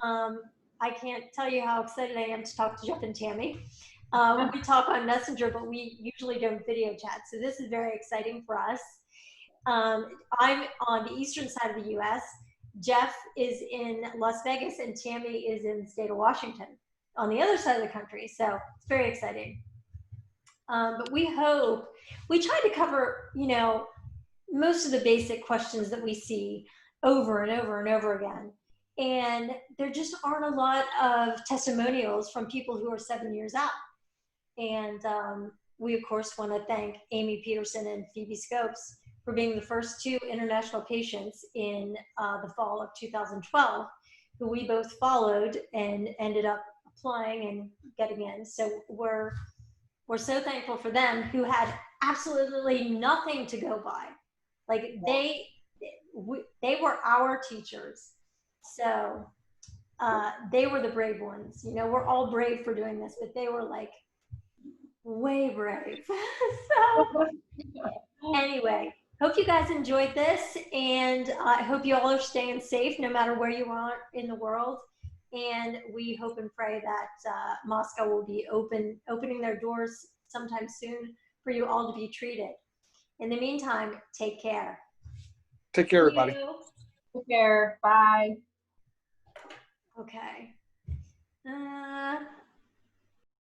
I can't tell you how excited I am to talk to Jeff and Tammy. We talk on Messenger, but we usually don't video chat. So this is very exciting for us. I'm on the eastern side of the US. Jeff is in Las Vegas and Tammy is in the state of Washington on the other side of the country. So it's very exciting. But we hope, we try to cover, you know, most of the basic questions that we see over and over and over again. And there just aren't a lot of testimonials from people who are 7 years out. And we, of course, want to thank Amy Peterson and Phoebe Scopes for being the first 2 international patients in the fall of 2012, who we both followed and ended up applying and getting in. So we're so thankful for them, who had absolutely nothing to go by. Like they were our teachers. So they were the brave ones. You know, we're all brave for doing this, but they were like way brave. So anyway, hope you guys enjoyed this, and I hope you all are staying safe no matter where you are in the world. And we hope and pray that Moscow will be opening their doors sometime soon for you all to be treated. In the meantime, take care. Take care, everybody. Take care. Bye. Okay.